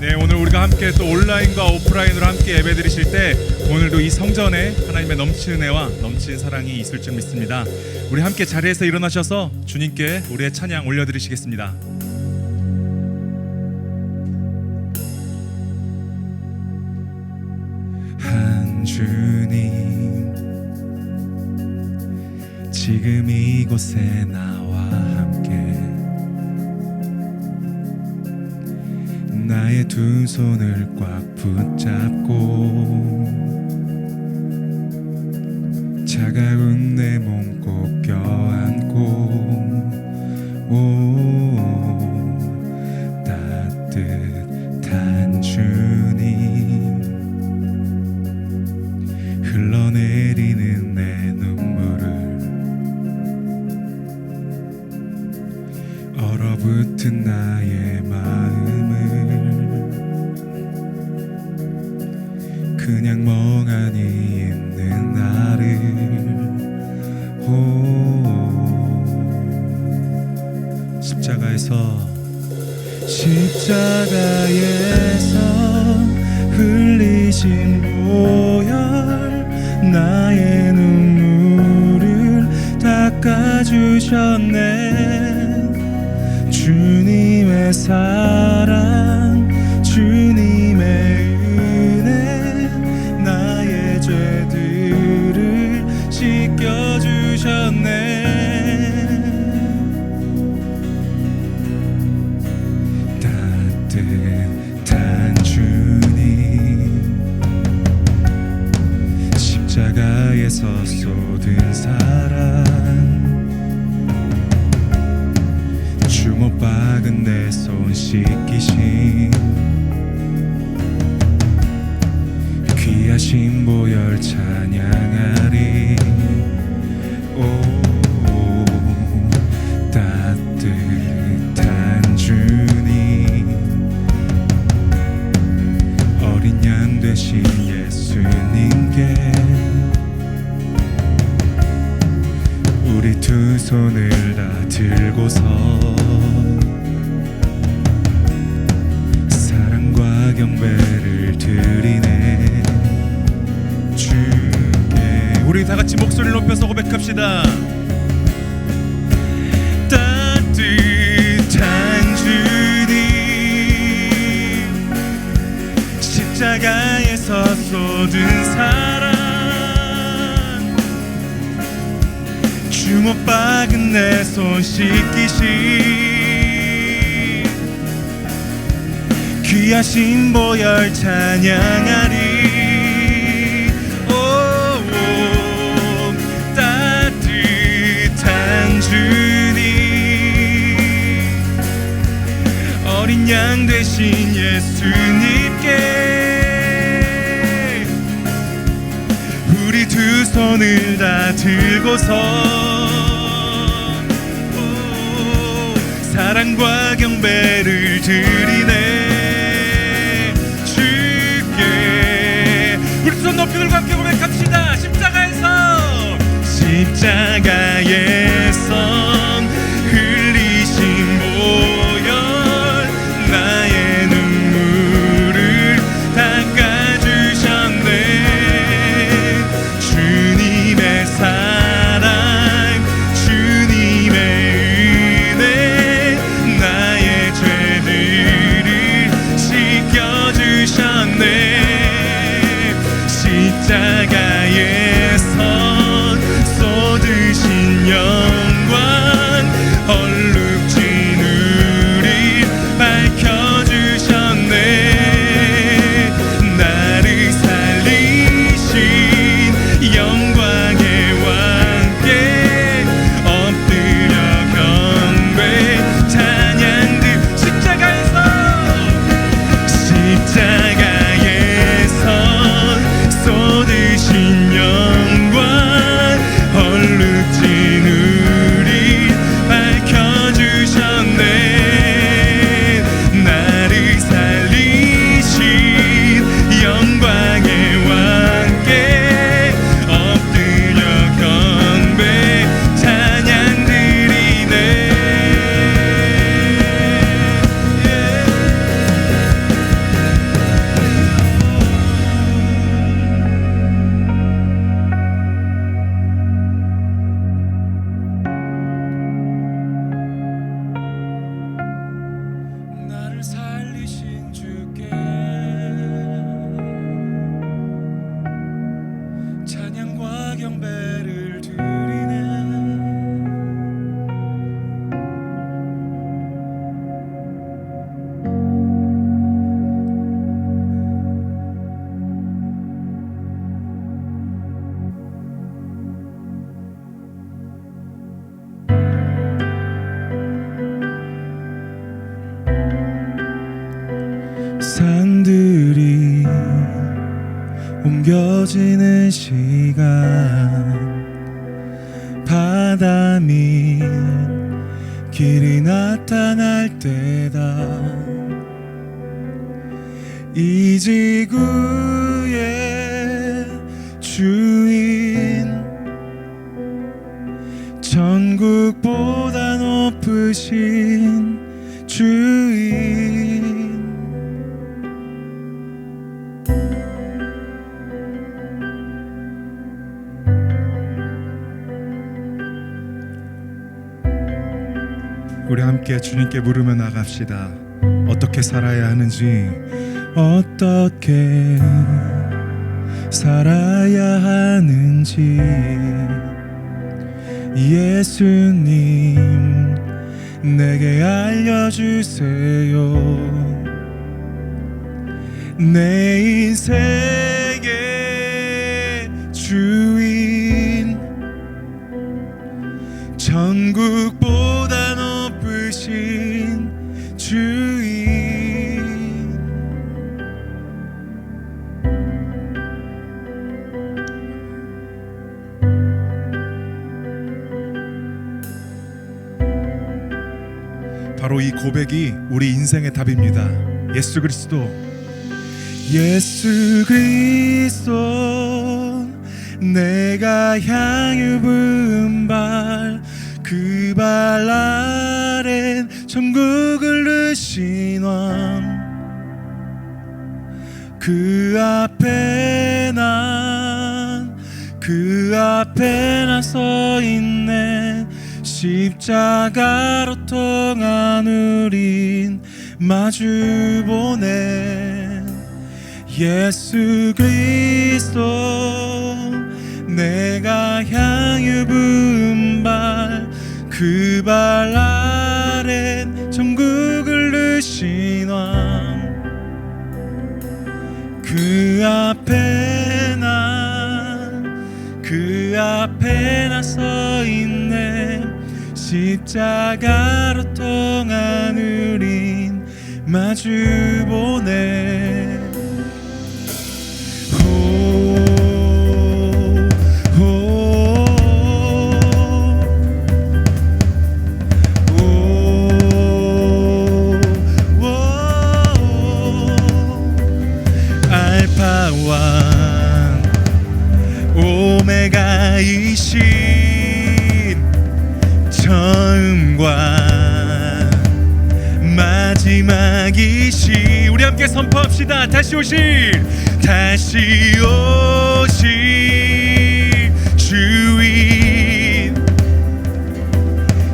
네, 오늘 우리가 함께 또 온라인과 오프라인으로 함께 예배 드리실 때 오늘도 이 성전에 하나님의 넘치는 은혜와 넘치는 사랑이 있을 줄 믿습니다. 우리 함께 자리에서 일어나셔서 주님께 우리의 찬양 올려드리시겠습니다. 한 주님, 지금 이곳에 나와 함께 나의 두 손을 꽉 붙잡고 차가운 내 몸 꼭 껴안고 따뜻한 주님, 흘러내리는 내 눈물을 얼어붙은 나의 마음을 그냥 멍하니 있는 나를 십자가에서 흘리신 보혈 나의 눈물을 닦아주셨네. 주님의 사랑, 주님의 은혜, 나의 죄들을 씻겨주셨네. 따뜻한 주님, 십자가에서 쏟은 사랑, 주먹박은 내 손 씻기신 귀하신 보혈 찬양하리. 따뜻한 주님, 어린 양 되신 예수님께 우리 두 손을 다 들고서 사랑과 경배를 드리네. 주께 우리 다 같이 목소리를 높여서 고백합시다. 따뜻한 주님, 십자가에서 쏟은 사랑, 주먹박은 내 손 씻기신 귀하신 보혈 찬양하리. 따뜻한 주님, 어린 양 되신 예수님께 우리 두 손을 다 들고서 사랑과 경배를 드리네. 주께 우리 두 손 높이 들고 함께 고백합시다. 십자가에서 흘리신 보혈 나의 눈물을 닦아주셨네. 주님의 사랑, 주님의 은혜, 나의 죄들을 씻겨주셨네. 십자가에 찬양과 경배를 드리네. 산들이 옮겨지는 시간, 바다 밑 길이 나타날 때다. 이 지구의 주인, 전국보다 높으신 주인, 우리 함께 주님께 물으며 나갑시다. 어떻게 살아야 하는지, 어떻게 살아야 하는지. 예수님 내게 알려주세요. 내 인생의 주인, 전국보다 높으신 주인. 바로 이 고백이 우리 인생의 답입니다. 예수 그리스도, 예수 그리스도, 내가 향유 부은 발, 그 발 아랜 천국을 누신 왕. 그 앞에 난 서 있네. 십자가로 통한 우린 마주 보네. 예수 그리스도, 내가 향유 부은 발, 그 발 아랜 천국을 누신 왕. 그 앞에 나 서 있네. 십자가로 통한 우린 마주 보네. 알파와 오메가이신 처음과 마지막이신, 우리 함께 선포합시다. 다시 오실 주인,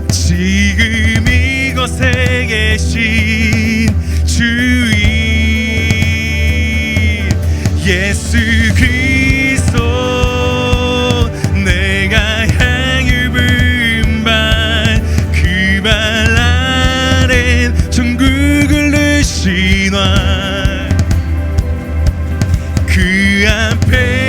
지금 이곳에 계신 주인. 예수 그리스도, 내가 향유 부은 발, 그 발 아랜 천국을 누신 왕. 그 앞에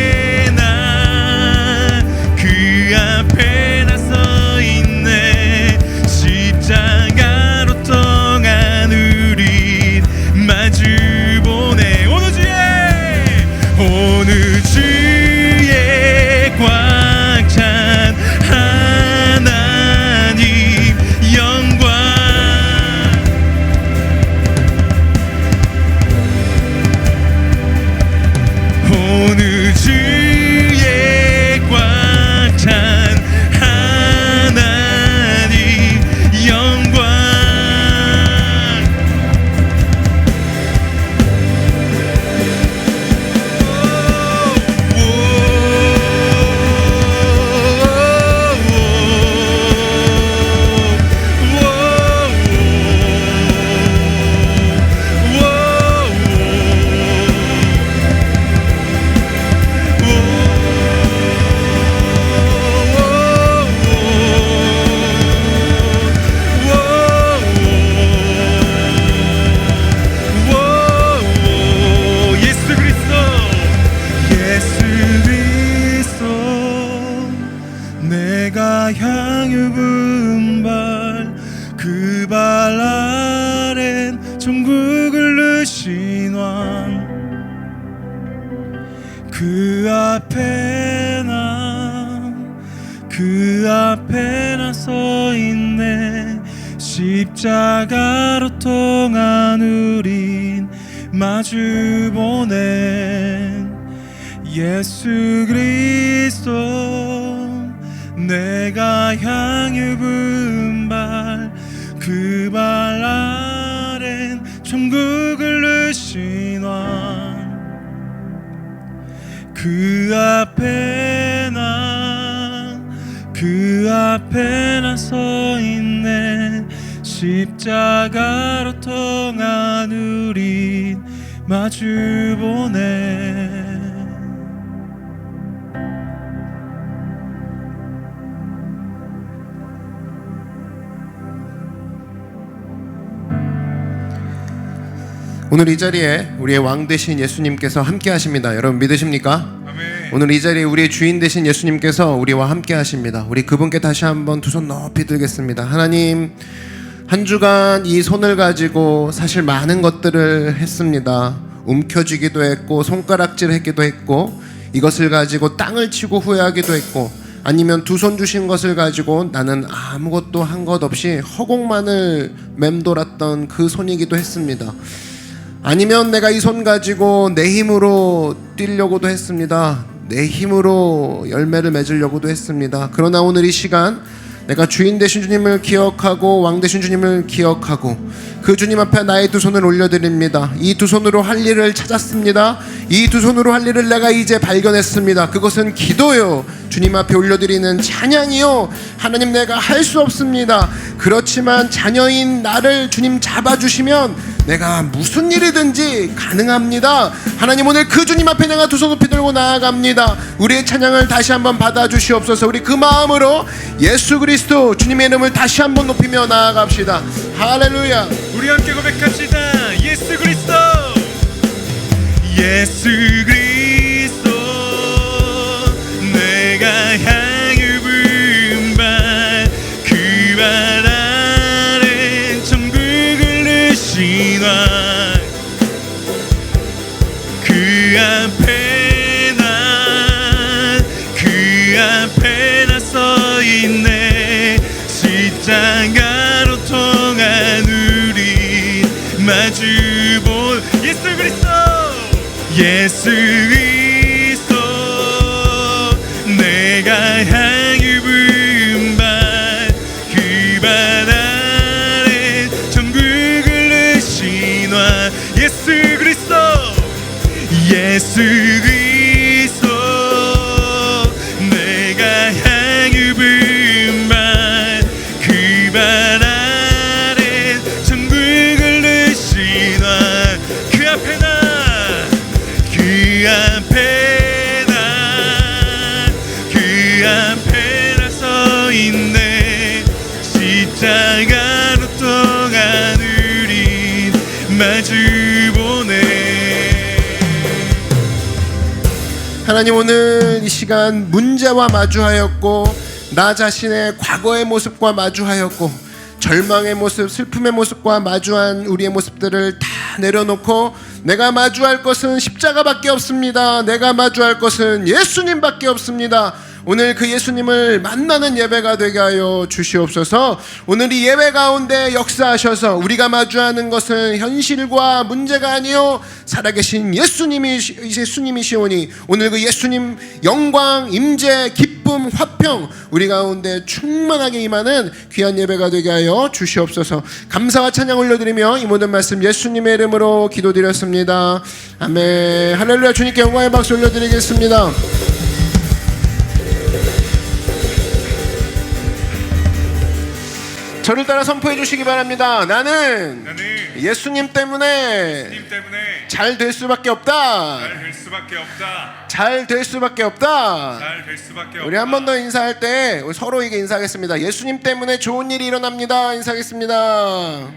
내가 향유 분발 그 발 아랜 천국을 누신 왕 그 앞에 나 서 있네. 십자가로 통한 우린 마주 보낸 예수 그리스도. 내가 향유 분발 그 발 아랜 천국을 누신 왕 그 앞에 나 서 있네. 십자가로 통한 우린 마주 보네. 오늘 이 자리에 우리의 왕 되신 예수님께서 함께 하십니다. 여러분 믿으십니까? 아멘. 오늘 이 자리에 우리의 주인 되신 예수님께서 우리와 함께 하십니다. 우리 그분께 다시 한번 두 손 높이 들겠습니다. 하나님, 한 주간 이 손을 가지고 사실 많은 것들을 했습니다. 움켜쥐기도 했고 손가락질 했기도 했고 이것을 가지고 땅을 치고 후회하기도 했고 아니면 두 손 주신 것을 가지고 나는 아무것도 한 것 없이 허공만을 맴돌았던 그 손이기도 했습니다. 아니면 내가 이 손 가지고 내 힘으로 뛰려고도 했습니다. 내 힘으로 열매를 맺으려고도 했습니다. 그러나 오늘 이 시간 내가 주인 되신 주님을 기억하고 왕 되신 주님을 기억하고 그 주님 앞에 나의 두 손을 올려드립니다. 이 두 손으로 할 일을 찾았습니다. 이 두 손으로 할 일을 내가 이제 발견했습니다. 그것은 기도요, 주님 앞에 올려드리는 찬양이요. 하나님, 내가 할 수 없습니다. 그렇지만 자녀인 나를 주님 잡아주시면 내가 무슨 일이든지 가능합니다. 하나님, 오늘 그 주님 앞에 내가 두 손 높이 들고 나아갑니다. 우리의 찬양을 다시 한번 받아주시옵소서. 우리 그 마음으로 예수 그리스도 주님의 이름을 다시 한번 높이며 나아갑시다. 할렐루야. 우리 함께 고백합시다. 예수 그리스도, 예수 그리스도. 내가 향유 분발 그 발 아랜 천국을 누신 왕 그 앞에 나 서 있네. 십자가로 통한 우리 마주 본 예수 그리스도, 예수 그리스도. 내가 향유 분발 그 발 아랜 천국을 누신 왕 예수 그리스도, 예수 그리스도. 내가 향유 분발 그 발 아랜 천국을 누신 왕 그 앞에 나 서 있네. 십자가로 통한 우린 마주 보네. 하나님, 오늘 이 시간 문제와 마주하였고 나 자신의 과거의 모습과 마주하였고 절망의 모습, 슬픔의 모습과 마주한 우리의 모습들을 다 내려놓고 내가 마주할 것은 십자가밖에 없습니다. 내가 마주할 것은 예수님밖에 없습니다. 오늘 그 예수님을 만나는 예배가 되게 하여 주시옵소서. 오늘 이 예배 가운데 역사하셔서 우리가 마주하는 것은 현실과 문제가 아니요 살아계신 예수님이시오니 오늘 그 예수님 영광, 임재, 기쁨, 화평 우리 가운데 충만하게 임하는 귀한 예배가 되게 하여 주시옵소서. 감사와 찬양 올려드리며 이 모든 말씀 예수님의 이름으로 기도드렸습니다. 아멘. 할렐루야. 주님께 영광의 박수 올려드리겠습니다. 저를 따라 선포해 주시기 바랍니다. 나는 예수님 때문에 잘 될 수밖에 없다. 잘 될 수밖에 없다. 우리 한 번 더 인사할 때 서로에게 인사하겠습니다. 예수님 때문에 좋은 일이 일어납니다. 인사하겠습니다.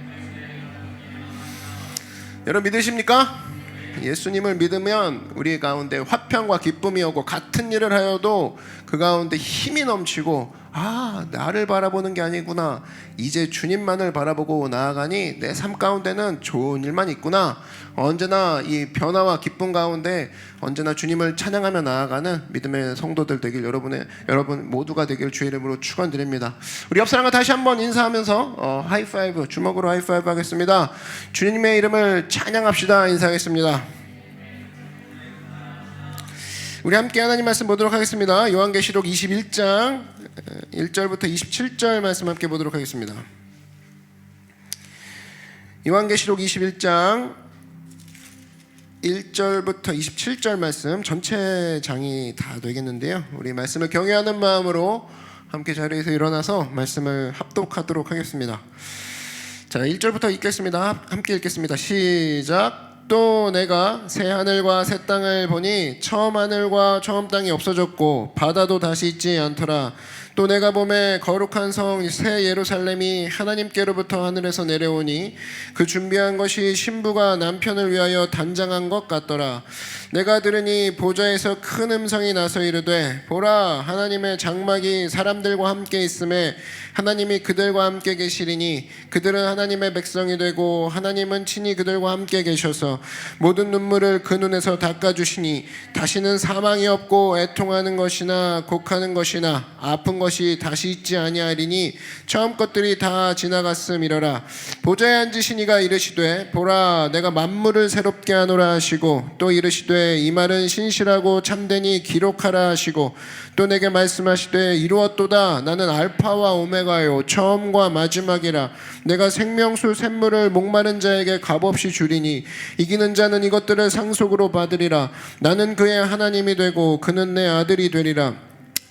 여러분 믿으십니까? 예수님을 믿으면 우리 가운데 화평과 기쁨이 오고 같은 일을 하여도 그 가운데 힘이 넘치고 나를 바라보는 게 아니구나, 이제 주님만을 바라보고 나아가니 내 삶 가운데는 좋은 일만 있구나, 언제나 이 변화와 기쁨 가운데 언제나 주님을 찬양하며 나아가는 믿음의 성도들 되길 여러분 모두가 되길 주의 이름으로 축원드립니다. 우리 옆 사람과 다시 한번 인사하면서 하이파이브, 주먹으로 하이파이브 하겠습니다. 주님의 이름을 찬양합시다. 인사하겠습니다. 우리 함께 하나님 말씀 보도록 하겠습니다. 요한계시록 21장 1절부터 27절 말씀 함께 보도록 하겠습니다. 요한계시록 21장 1절부터 27절 말씀, 전체 장이 다 되겠는데요. 우리 말씀을 경외하는 마음으로 함께 자리에서 일어나서 말씀을 합독하도록 하겠습니다. 자, 1절부터 읽겠습니다. 함께 읽겠습니다. 시작. 또 내가 새 하늘과 새 땅을 보니 처음 하늘과 처음 땅이 없어졌고 바다도 다시 있지 않더라. 또 내가 보매 거룩한 성 새 예루살렘이 하나님께로부터 하늘에서 내려오니 그 준비한 것이 신부가 남편을 위하여 단장한 것 같더라. 내가 들으니 보좌에서 큰 음성이 나서 이르되 보라, 하나님의 장막이 사람들과 함께 있음에 하나님이 그들과 함께 계시리니 그들은 하나님의 백성이 되고 하나님은 친히 그들과 함께 계셔서 모든 눈물을 그 눈에서 닦아주시니 다시는 사망이 없고 애통하는 것이나 곡하는 것이나 아픈 것이 다시 있지 아니하리니 처음 것들이 다 지나갔음이러라. 보좌에 앉으신 이가 이르시되 보라, 내가 만물을 새롭게 하노라 하시고 또 이르시되 이 말은 신실하고 참되니 기록하라 하시고 또 내게 말씀하시되 이루었도다. 나는 알파와 오메가요 처음과 마지막이라. 내가 생명수 샘물을 목마른 자에게 값없이 주리니 이기는 자는 이것들을 상속으로 받으리라. 나는 그의 하나님이 되고 그는 내 아들이 되리라.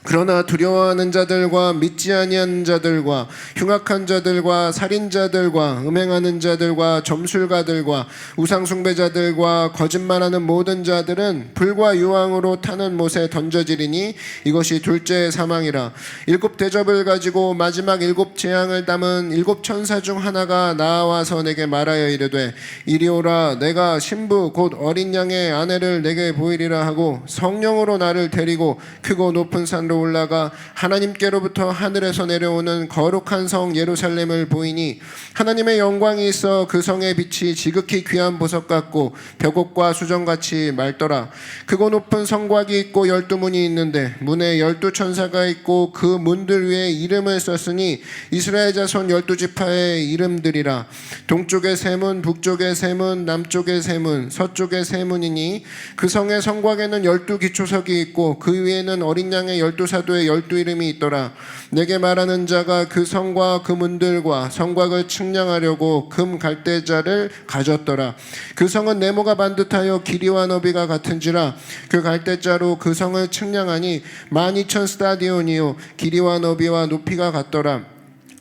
그러나 두려워하는 자들과 믿지 아니하는 자들과 흉악한 자들과 살인자들과 음행하는 자들과 점술가들과 우상숭배자들과 거짓말하는 모든 자들은 불과 유황으로 타는 못에 던져지리니 이것이 둘째 사망이라. 7 대접을 가지고 마지막 7 재앙을 담은 7 천사 중 하나가 나와서 내게 말하여 이르되 이리 오라. 내가 신부 곧 어린 양의 아내를 내게 보이리라 하고 성령으로 나를 데리고 크고 높은 산으로 올라가 하나님께로부터 하늘에서 내려오는 거룩한 성 예루살렘을 보이니 하나님의 영광이 있어 그 성의 빛이 지극히 귀한 보석 같고 벽옥과 수정같이 맑더라. 크고 높은 성곽이 있고 12문이 있는데 문에 12 천사가 있고 그 문들 위에 이름을 썼으니 이스라엘 자손 12지파의 이름들이라. 동쪽의 세 문, 북쪽의 세 문, 남쪽의 세 문, 서쪽의 세 문이니 그 성의 성곽에는 12 기초석이 있고 그 위에는 어린 양의 12 사도의 12 이름이 있더라. 내게 말하는 자가 그 성과 그 문들과 성곽을 측량하려고 금 갈대자를 가졌더라. 그 성은 네모가 반듯하여 길이와 너비가 같은지라. 그 갈대자로 그 성을 측량하니 12,000 스타디온이요 길이와 너비와 높이가 같더라.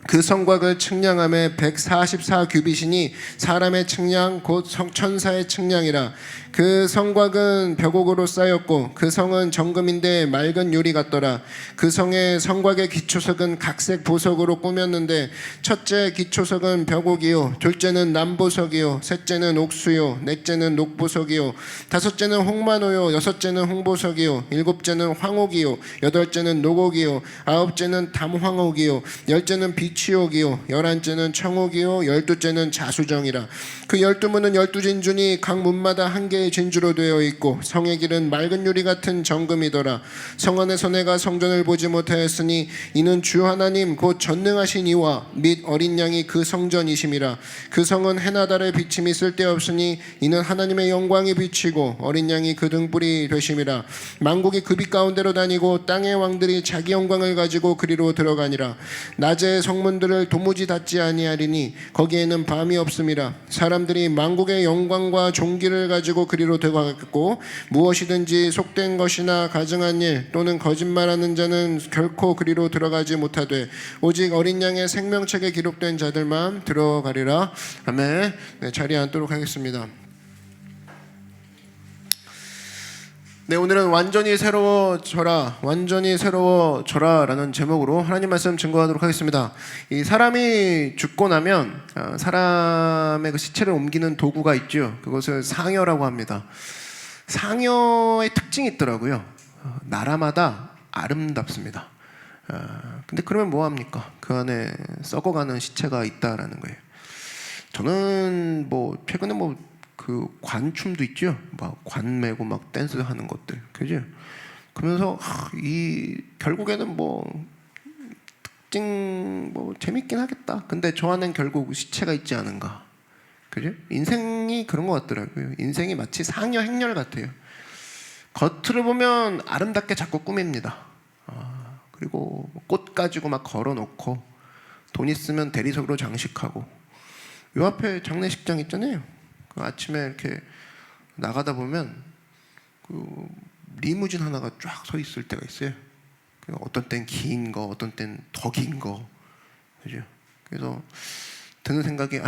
그 성곽을 측량함에 144 규빗이니 사람의 측량 곧 천사의 측량이라. 그 성곽은 벽옥으로 쌓였고 그 성은 정금인데 맑은 유리 같더라. 그 성의 성곽의 기초석은 각색 보석으로 꾸몄는데 첫째 기초석은 벽옥이요 둘째는 남보석이요 셋째는 옥수요 넷째는 녹보석이요 다섯째는 홍만호요 여섯째는 홍보석이요 일곱째는 황옥이요 여덟째는 녹옥이요 아홉째는 담황옥이요 열째는 비치옥이요 열한째는 청옥이요 열두째는 자수정이라. 그 12문은 12진주니 각 문마다 한 개의 진주로 되어 있고 성의 길은 맑은 유리 같은 정금이더라. 성 안에서 내가 성전을 보지 못하였으니 이는 주 하나님 곧 전능하신 이와 및 어린 양이 그 성전이심이라. 그 성은 해나 달의 비침이 쓸데없으니 이는 하나님의 영광이 비치고 어린 양이 그 등불이 되심이라. 만국이 그 빛 가운데로 다니고 땅의 왕들이 자기 영광을 가지고 그리로 들어가니라. 낮에 성문들을 도무지 닫지 아니하리니 거기에는 밤이 없음이라. 사람들이 만국의 영광과 존귀를 가지고 그리로 들어가겠고 무엇이든지 속된 것이나 가증한 일 또는 거짓말하는 자는 결코 그리로 들어가지 못하되 오직 어린 양의 생명책에 기록된 자들만 들어가리라. 아멘. 네, 자리에 앉도록 하겠습니다. 네, 오늘은 완전히 새로워져라 라는 제목으로 하나님 말씀 증거하도록 하겠습니다. 이 사람이 죽고 나면 사람의 그 시체를 옮기는 도구가 있죠. 그것을 상여라고 합니다. 상여의 특징이 있더라고요. 나라마다 아름답습니다. 근데 그러면 뭐 합니까? 그 안에 썩어가는 시체가 있다라는 거예요. 저는 뭐 최근에 뭐 그 관춤도 있죠. 막 관 메고 막 댄스 하는 것들, 그죠? 그러면서 이 결국에는 뭐 특징 뭐 재밌긴 하겠다. 근데 저 안엔 결국 시체가 있지 않은가, 그죠? 인생이 그런 것 같더라고요. 인생이 마치 상여 행렬 같아요. 겉으로 보면 아름답게 자꾸 꾸밉니다. 그리고 꽃 가지고 막 걸어놓고 돈 있으면 대리석으로 장식하고, 요 앞에 장례식장 있잖아요. 그 아침에 이렇게 나가다 보면 그 리무진 하나가 쫙 서 있을 때가 있어요. 어떤 땐 긴 거, 어떤 땐 더 긴 거, 그죠? 그래서 드는 생각이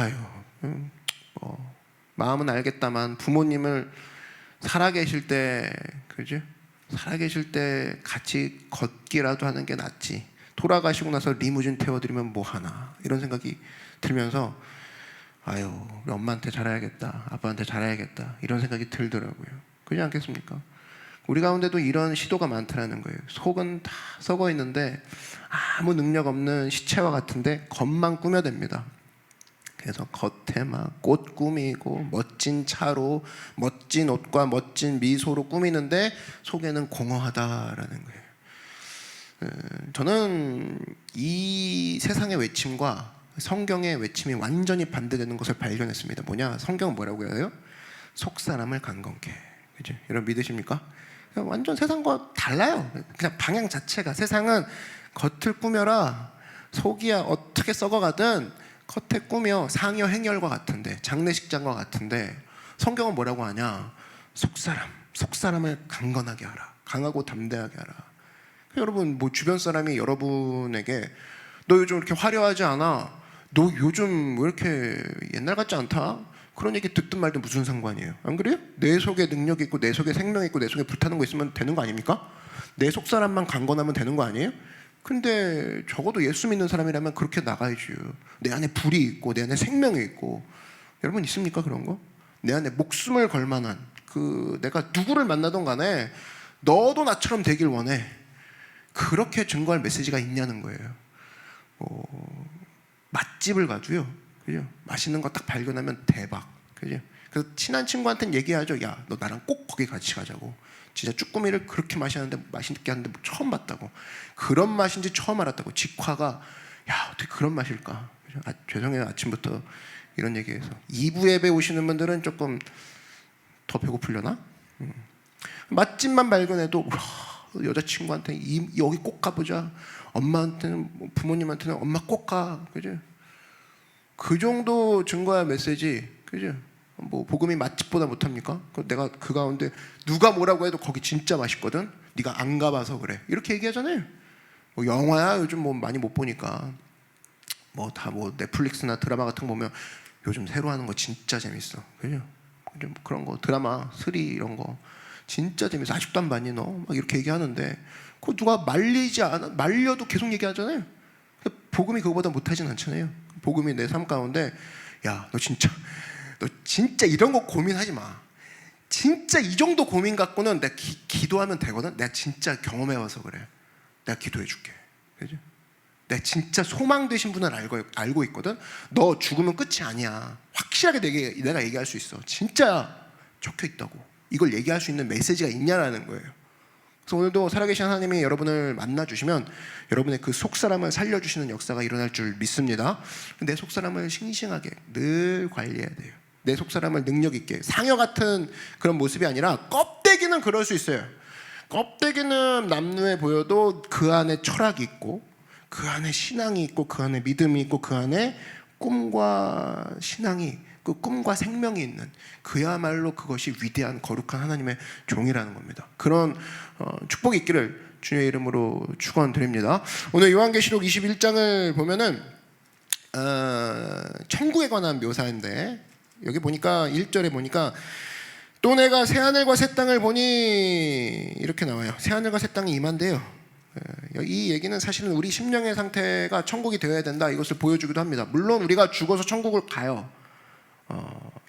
뭐 마음은 알겠다만 부모님을 살아계실 때, 그죠? 살아계실 때 같이 걷기라도 하는 게 낫지. 돌아가시고 나서 리무진 태워드리면 뭐 하나, 이런 생각이 들면서 우리 엄마한테 잘해야겠다, 아빠한테 잘해야겠다, 이런 생각이 들더라고요. 그렇지 않겠습니까? 우리 가운데도 이런 시도가 많다라는 거예요. 속은 다 썩어 있는데 아무 능력 없는 시체와 같은데 겉만 꾸며댑니다. 그래서 겉에 막 꽃 꾸미고 멋진 차로 멋진 옷과 멋진 미소로 꾸미는데 속에는 공허하다라는 거예요. 저는 이 세상의 외침과 성경의 외침이 완전히 반대되는 것을 발견했습니다. 뭐냐? 성경은 뭐라고 해요? 속 사람을 강건케. 그죠? 여러분 믿으십니까? 완전 세상과 달라요. 그냥 방향 자체가. 세상은 겉을 꾸며라, 속이야 어떻게 썩어가든 겉에 꾸며 상여 행렬과 같은데, 장례식장과 같은데, 성경은 뭐라고 하냐? 속 사람을 강건하게 하라, 강하고 담대하게 하라. 여러분 뭐 주변 사람이 여러분에게 너 요즘 이렇게 화려하지 않아, 너 요즘 왜 이렇게 옛날 같지 않다, 그런 얘기 듣든 말든 무슨 상관이에요? 안 그래요? 내 속에 능력이 있고 내 속에 생명이 있고 내 속에 불타는 거 있으면 되는 거 아닙니까? 내 속 사람만 강건하면 되는 거 아니에요? 근데 적어도 예수 믿는 사람이라면 그렇게 나가야죠. 내 안에 불이 있고 내 안에 생명이 있고. 여러분 있습니까 그런 거? 내 안에 목숨을 걸 만한, 내가 누구를 만나던 간에 너도 나처럼 되길 원해, 그렇게 증거할 메시지가 있냐는 거예요. 맛집을 가도요, 그죠? 맛있는 거 딱 발견하면 대박, 그죠? 그래서 친한 친구한테는 얘기하죠. 야, 너 나랑 꼭 거기 같이 가자고. 진짜 쭈꾸미를 그렇게 맛있게 하는데 처음 봤다고. 그런 맛인지 처음 알았다고. 직화가 어떻게 그런 맛일까? 그죠? 죄송해요, 아침부터 이런 얘기해서. 2부 예배 오시는 분들은 조금 더 배고프려나? 맛집만 발견해도 여자친구한테 여기 꼭 가보자, 엄마한테는, 부모님한테는 엄마 꼭 가, 그죠? 그 정도 증거야 메시지, 그죠? 뭐 복음이 맛집보다 못합니까? 내가 그 가운데 누가 뭐라고 해도 거기 진짜 맛있거든, 네가 안 가봐서 그래, 이렇게 얘기하잖아요. 뭐 영화야 요즘 뭐 많이 못 보니까 뭐 다 뭐 넷플릭스나 드라마 같은 거 보면 요즘 새로 하는 거 진짜 재밌어, 그죠? 뭐 그런 거 드라마 스리 이런 거 진짜 재밌어, 아직도 안 봤니 너? 막 이렇게 얘기하는데 그거 누가 말리지 않아, 말려도 계속 얘기하잖아요. 복음이 그거보다 못하진 않잖아요. 복음이 내 삶 가운데 야, 너 진짜 이런 거 고민하지 마. 진짜 이 정도 고민 갖고는 내가 기도하면 되거든. 내가 진짜 경험해와서 그래. 내가 기도해 줄게, 그죠? 내가 진짜 소망 되신 분을 알고 있거든. 너 죽으면 끝이 아니야. 확실하게 내가 얘기할 수 있어. 진짜 적혀 있다고. 이걸 얘기할 수 있는 메시지가 있냐라는 거예요. 그래서 오늘도 살아계신 하나님이 여러분을 만나주시면 여러분의 그 속사람을 살려주시는 역사가 일어날 줄 믿습니다. 내 속사람을 싱싱하게 늘 관리해야 돼요. 내 속사람을 능력 있게, 상여 같은 그런 모습이 아니라, 껍데기는 그럴 수 있어요. 껍데기는 남루해 보여도 그 안에 철학이 있고, 그 안에 신앙이 있고, 그 안에 믿음이 있고, 그 안에 꿈과 신앙이, 그 꿈과 생명이 있는, 그야말로 그것이 위대한 거룩한 하나님의 종이라는 겁니다. 그런 축복이 있기를 주의 이름으로 축원드립니다. 오늘 요한계시록 21장을 보면은 천국에 관한 묘사인데, 여기 보니까 1절에 보니까 또 내가 새하늘과 새 땅을 보니, 이렇게 나와요. 새하늘과 새 땅이 임한대요. 이 얘기는 사실은 우리 심령의 상태가 천국이 되어야 된다, 이것을 보여주기도 합니다. 물론 우리가 죽어서 천국을 가요.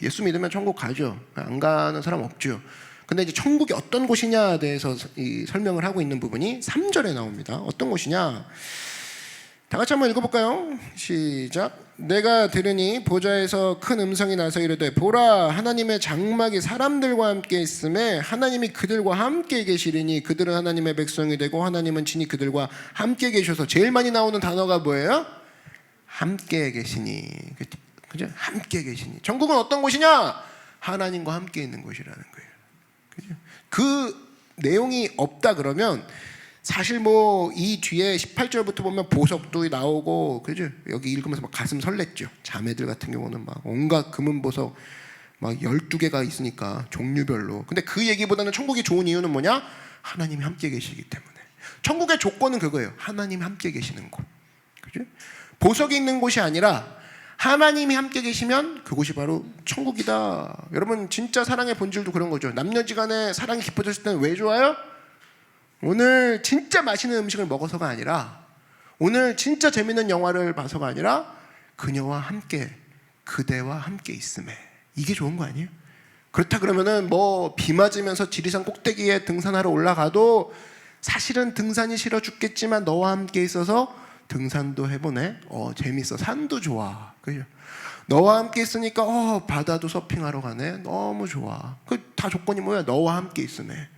예수 믿으면 천국 가죠. 안 가는 사람 없죠. 근데 이제 천국이 어떤 곳이냐에 대해서 이 설명을 하고 있는 부분이 3절에 나옵니다. 어떤 곳이냐? 다 같이 한번 읽어볼까요? 시작. 내가 들으니 보좌에서 큰 음성이 나서 이르되 보라 하나님의 장막이 사람들과 함께 있음에 하나님이 그들과 함께 계시리니 그들은 하나님의 백성이 되고 하나님은 친히 그들과 함께 계셔서 제일 많이 나오는 단어가 뭐예요? 함께 계시니. 그죠? 함께 계시니. 천국은 어떤 곳이냐? 하나님과 함께 있는 곳이라는 거예요. 그죠? 그 내용이 없다 그러면 사실 뭐 이 뒤에 18절부터 보면 보석도 나오고, 그죠? 여기 읽으면서 막 가슴 설렜죠. 자매들 같은 경우는 막 온갖 금은 보석 막 12개가 있으니까 종류별로. 근데 그 얘기보다는 천국이 좋은 이유는 뭐냐? 하나님이 함께 계시기 때문에. 천국의 조건은 그거예요. 하나님 함께 계시는 곳. 그죠? 보석이 있는 곳이 아니라 하나님이 함께 계시면 그곳이 바로 천국이다. 여러분 진짜 사랑의 본질도 그런 거죠. 남녀지간에 사랑이 깊어졌을 때는 왜 좋아요? 오늘 진짜 맛있는 음식을 먹어서가 아니라, 오늘 진짜 재밌는 영화를 봐서가 아니라 그녀와 함께, 그대와 함께 있음에. 이게 좋은 거 아니에요? 그렇다 그러면은 뭐 비 맞으면서 지리산 꼭대기에 등산하러 올라가도 사실은 등산이 싫어 죽겠지만 너와 함께 있어서 등산도 해보네. 재밌어. 산도 좋아. 그죠? 너와 함께 있으니까 바다도 서핑하러 가네. 너무 좋아. 그 다 조건이 뭐야? 너와 함께 있으네.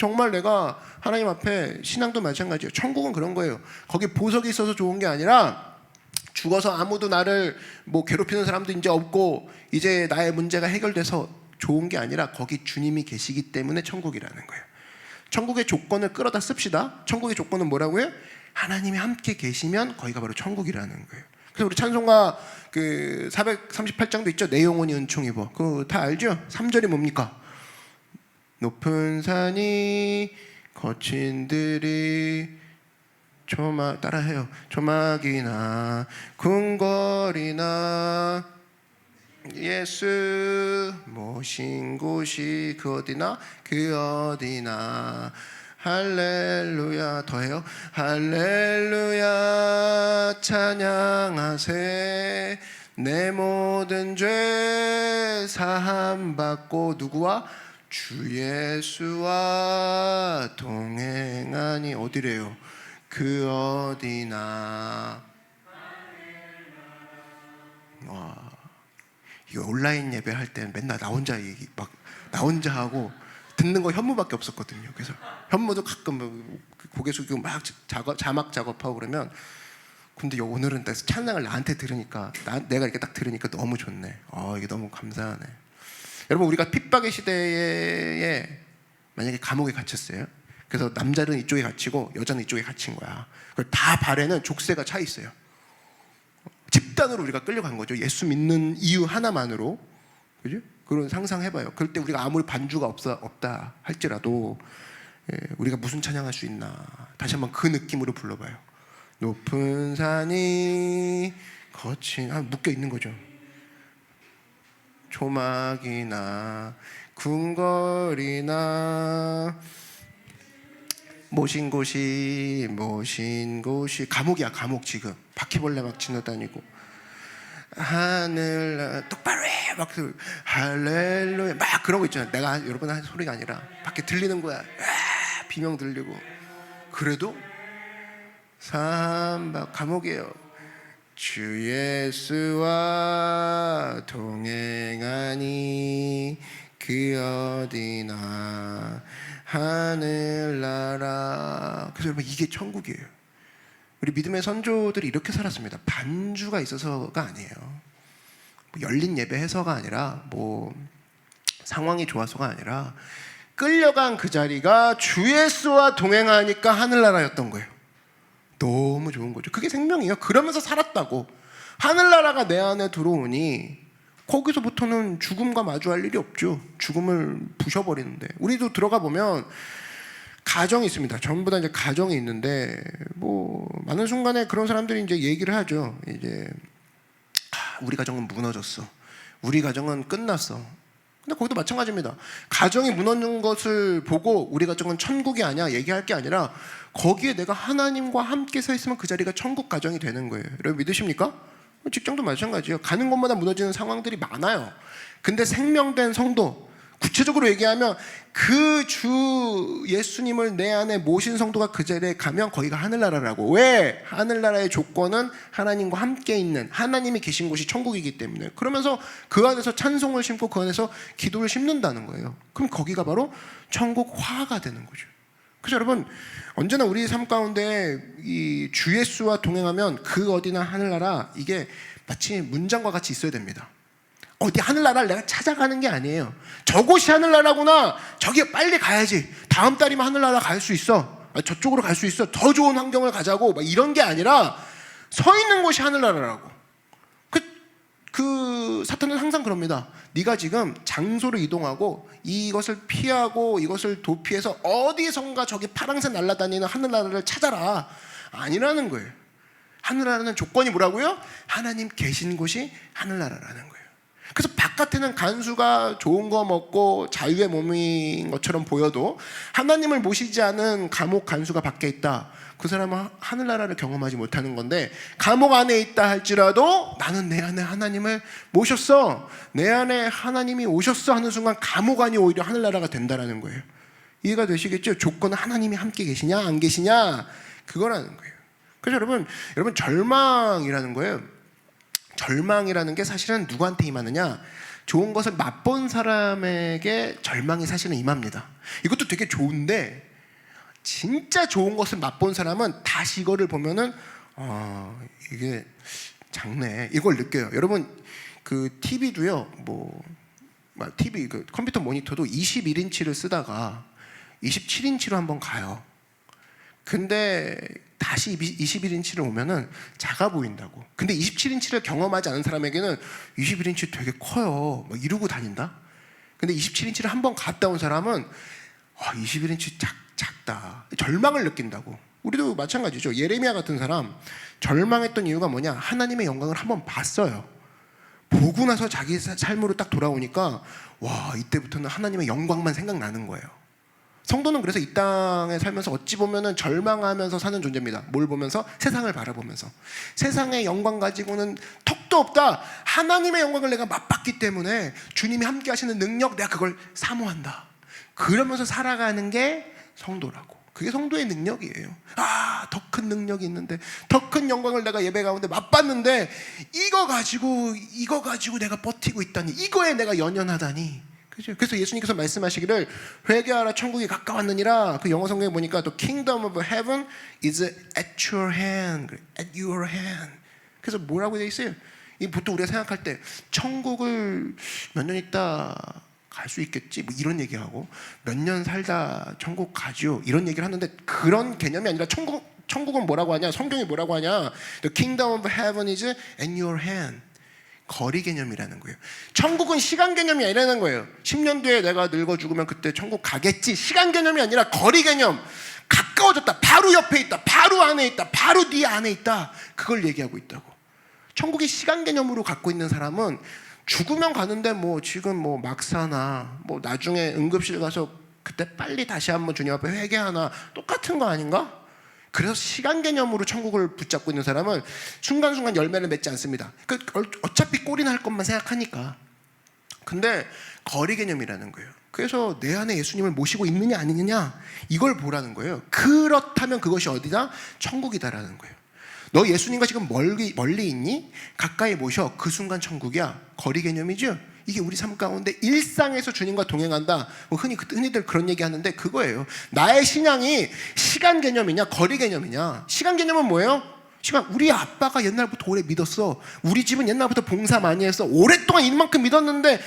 정말 내가 하나님 앞에, 신앙도 마찬가지예요. 천국은 그런 거예요. 거기 보석이 있어서 좋은 게 아니라 죽어서 아무도 나를 뭐 괴롭히는 사람도 이제 없고 이제 나의 문제가 해결돼서 좋은 게 아니라 거기 주님이 계시기 때문에 천국이라는 거예요. 천국의 조건을 끌어다 씁시다. 천국의 조건은 뭐라고요? 하나님이 함께 계시면 거기가 바로 천국이라는 거예요. 그래서 우리 찬송가 그 438장도 있죠. 내 영혼이 은총 입어. 그거 다 알죠? 3절이 뭡니까? 높은 산이 거친 들이 따라해요. 조막이나 궁궐이나 예수 모신 곳이 그 어디나 그 어디나 할렐루야. 더해요. 할렐루야 찬양하세. 내 모든 죄 사함 받고 누구와? 주 예수와 동행하니. 어디래요? 그 어디나. 와, 이거 온라인 예배 할 때는 맨날 나 혼자 하고 듣는 거 현무밖에 없었거든요. 그래서 현무도 가끔 고개 숙이고 막 자막 작업하고 그러면, 근데 오늘은 찬양을 나한테 들으니까, 내가 이렇게 딱 들으니까 너무 좋네. 이게 너무 감사하네. 여러분, 우리가 핍박의 시대에 만약에 감옥에 갇혔어요. 그래서 남자는 이쪽에 갇히고 여자는 이쪽에 갇힌 거야. 그걸 다 발에는 족쇄가 차 있어요. 집단으로 우리가 끌려간 거죠. 예수 믿는 이유 하나만으로. 그죠? 그런 상상해봐요. 그럴 때 우리가 아무리 반주가 없다 할지라도 우리가 무슨 찬양할 수 있나. 다시 한번 그 느낌으로 불러봐요. 높은 산이 거친, 묶여 있는 거죠. 조막이나 궁궐이나 모신 곳이 감옥이야. 감옥. 지금 바퀴벌레 막 지나다니고 하늘 똑바로 해 막 할렐루야 막 그런 거 있잖아요. 내가 여러분 하는 소리가 아니라 밖에 들리는 거야. 비명 들리고. 그래도 감옥이에요. 주 예수와 동행하니 그 어디나 하늘나라. 그래서 여러분, 이게 천국이에요. 우리 믿음의 선조들이 이렇게 살았습니다. 반주가 있어서가 아니에요. 열린 예배해서가 아니라 상황이 좋아서가 아니라 끌려간 그 자리가 주 예수와 동행하니까 하늘나라였던 거예요. 너무 좋은 거죠. 그게 생명이에요. 그러면서 살았다고. 하늘나라가 내 안에 들어오니 거기서부터는 죽음과 마주할 일이 없죠. 죽음을 부셔버리는데. 우리도 들어가 보면 가정이 있습니다. 전부 다 이제 가정이 있는데 많은 순간에 그런 사람들이 이제 얘기를 하죠. 이제 우리 가정은 무너졌어. 우리 가정은 끝났어. 근데 거기도 마찬가지입니다. 가정이 무너진 것을 보고 우리 가정은 천국이 아니야 얘기할 게 아니라 거기에 내가 하나님과 함께 서 있으면 그 자리가 천국 가정이 되는 거예요. 여러분 믿으십니까? 직장도 마찬가지예요. 가는 곳마다 무너지는 상황들이 많아요. 근데 생명된 성도, 구체적으로 얘기하면 그 주 예수님을 내 안에 모신 성도가 그 자리에 가면 거기가 하늘나라라고. 왜? 하늘나라의 조건은 하나님과 함께 있는, 하나님이 계신 곳이 천국이기 때문에. 그러면서 그 안에서 찬송을 심고 그 안에서 기도를 심는다는 거예요. 그럼 거기가 바로 천국화가 되는 거죠. 그래서 여러분, 언제나 우리 삶 가운데 이 주 예수와 동행하면 그 어디나 하늘나라, 이게 마치 문장과 같이 있어야 됩니다. 어디 하늘나라를 내가 찾아가는 게 아니에요. 저곳이 하늘나라구나, 저기 빨리 가야지, 다음 달이면 하늘나라 갈 수 있어, 저쪽으로 갈 수 있어, 더 좋은 환경을 가자고, 막 이런 게 아니라 서 있는 곳이 하늘나라라고. 그 사탄은 항상 그럽니다. 네가 지금 장소를 이동하고 이것을 피하고 이것을 도피해서 어디선가 저기 파랑새 날아다니는 하늘나라를 찾아라. 아니라는 거예요. 하늘나라는 조건이 뭐라고요? 하나님 계신 곳이 하늘나라라는 거예요. 그래서 바깥에는 간수가 좋은 거 먹고 자유의 몸인 것처럼 보여도 하나님을 모시지 않은 감옥 간수가 밖에 있다. 그 사람은 하늘나라를 경험하지 못하는 건데, 감옥 안에 있다 할지라도 나는 내 안에 하나님을 모셨어, 내 안에 하나님이 오셨어 하는 순간 감옥 안이 오히려 하늘나라가 된다라는 거예요. 이해가 되시겠죠? 조건은 하나님이 함께 계시냐 안 계시냐, 그거라는 거예요. 그래서 여러분 절망이라는 거예요. 절망이라는 게 사실은 누구한테 임하느냐? 좋은 것을 맛본 사람에게 절망이 사실은 임합니다. 이것도 되게 좋은데, 진짜 좋은 것을 맛본 사람은 다시 이거를 보면은 이게 작네, 이걸 느껴요. 여러분, 그 TV도요, TV 그 컴퓨터 모니터도 21인치를 쓰다가 27인치로 한번 가요. 근데 다시 21인치를 오면은 작아 보인다고. 근데 27인치를 경험하지 않은 사람에게는 21인치 되게 커요, 막 이러고 다닌다. 근데 27인치를 한번 갔다 온 사람은 21인치 작다, 절망을 느낀다고. 우리도 마찬가지죠. 예레미야 같은 사람, 절망했던 이유가 뭐냐? 하나님의 영광을 한번 봤어요. 보고 나서 자기 삶으로 딱 돌아오니까 와, 이때부터는 하나님의 영광만 생각나는 거예요. 성도는 그래서 이 땅에 살면서 어찌 보면은 절망하면서 사는 존재입니다. 뭘 보면서? 세상을 바라보면서. 세상의 영광 가지고는 턱도 없다. 하나님의 영광을 내가 맛봤기 때문에 주님이 함께 하시는 능력, 내가 그걸 사모한다. 그러면서 살아가는 게 성도라고. 그게 성도의 능력이에요. 더 큰 능력이 있는데, 더 큰 영광을 내가 예배 가운데 맛봤는데, 이거 가지고 내가 버티고 있다니, 이거에 내가 연연하다니. 그죠? 그래서 예수님께서 말씀하시기를 회개하라, 천국이 가까웠느니라. 그 영어 성경에 보니까 또 Kingdom of Heaven is at your hand, at your hand. 그래서 뭐라고 되어 있어요? 이 보통 우리가 생각할 때 천국을 몇 년 있다 갈 수 있겠지, 뭐 이런 얘기하고, 몇 년 살다 천국 가죠, 이런 얘기를 하는데, 그런 개념이 아니라 천국은 뭐라고 하냐? 성경이 뭐라고 하냐? The kingdom of heaven is in your hand. 거리 개념이라는 거예요. 천국은 시간 개념이 아니라는 거예요. 10년 뒤에 내가 늙어 죽으면 그때 천국 가겠지, 시간 개념이 아니라 거리 개념. 가까워졌다, 바로 옆에 있다, 바로 안에 있다, 바로 네 안에 있다, 그걸 얘기하고 있다고. 천국이 시간 개념으로 갖고 있는 사람은 죽으면 가는데 지금 막 사나, 나중에 응급실 가서 그때 빨리 다시 한번 주님 앞에 회개하나, 똑같은 거 아닌가? 그래서 시간 개념으로 천국을 붙잡고 있는 사람은 순간순간 열매를 맺지 않습니다. 어차피 꼴이나 할 것만 생각하니까. 근데 거리 개념이라는 거예요. 그래서 내 안에 예수님을 모시고 있느냐 아니느냐, 이걸 보라는 거예요. 그렇다면 그것이 어디다? 천국이다라는 거예요. 너 예수님과 지금 멀리 있니? 가까이 모셔. 그 순간 천국이야. 거리 개념이죠. 이게 우리 삶 가운데 일상에서 주님과 동행한다. 흔히들 그런 얘기 하는데 그거예요. 나의 신앙이 시간 개념이냐 거리 개념이냐. 시간 개념은 뭐예요? 시간. 우리 아빠가 옛날부터 오래 믿었어. 우리 집은 옛날부터 봉사 많이 했어. 오랫동안 이만큼 믿었는데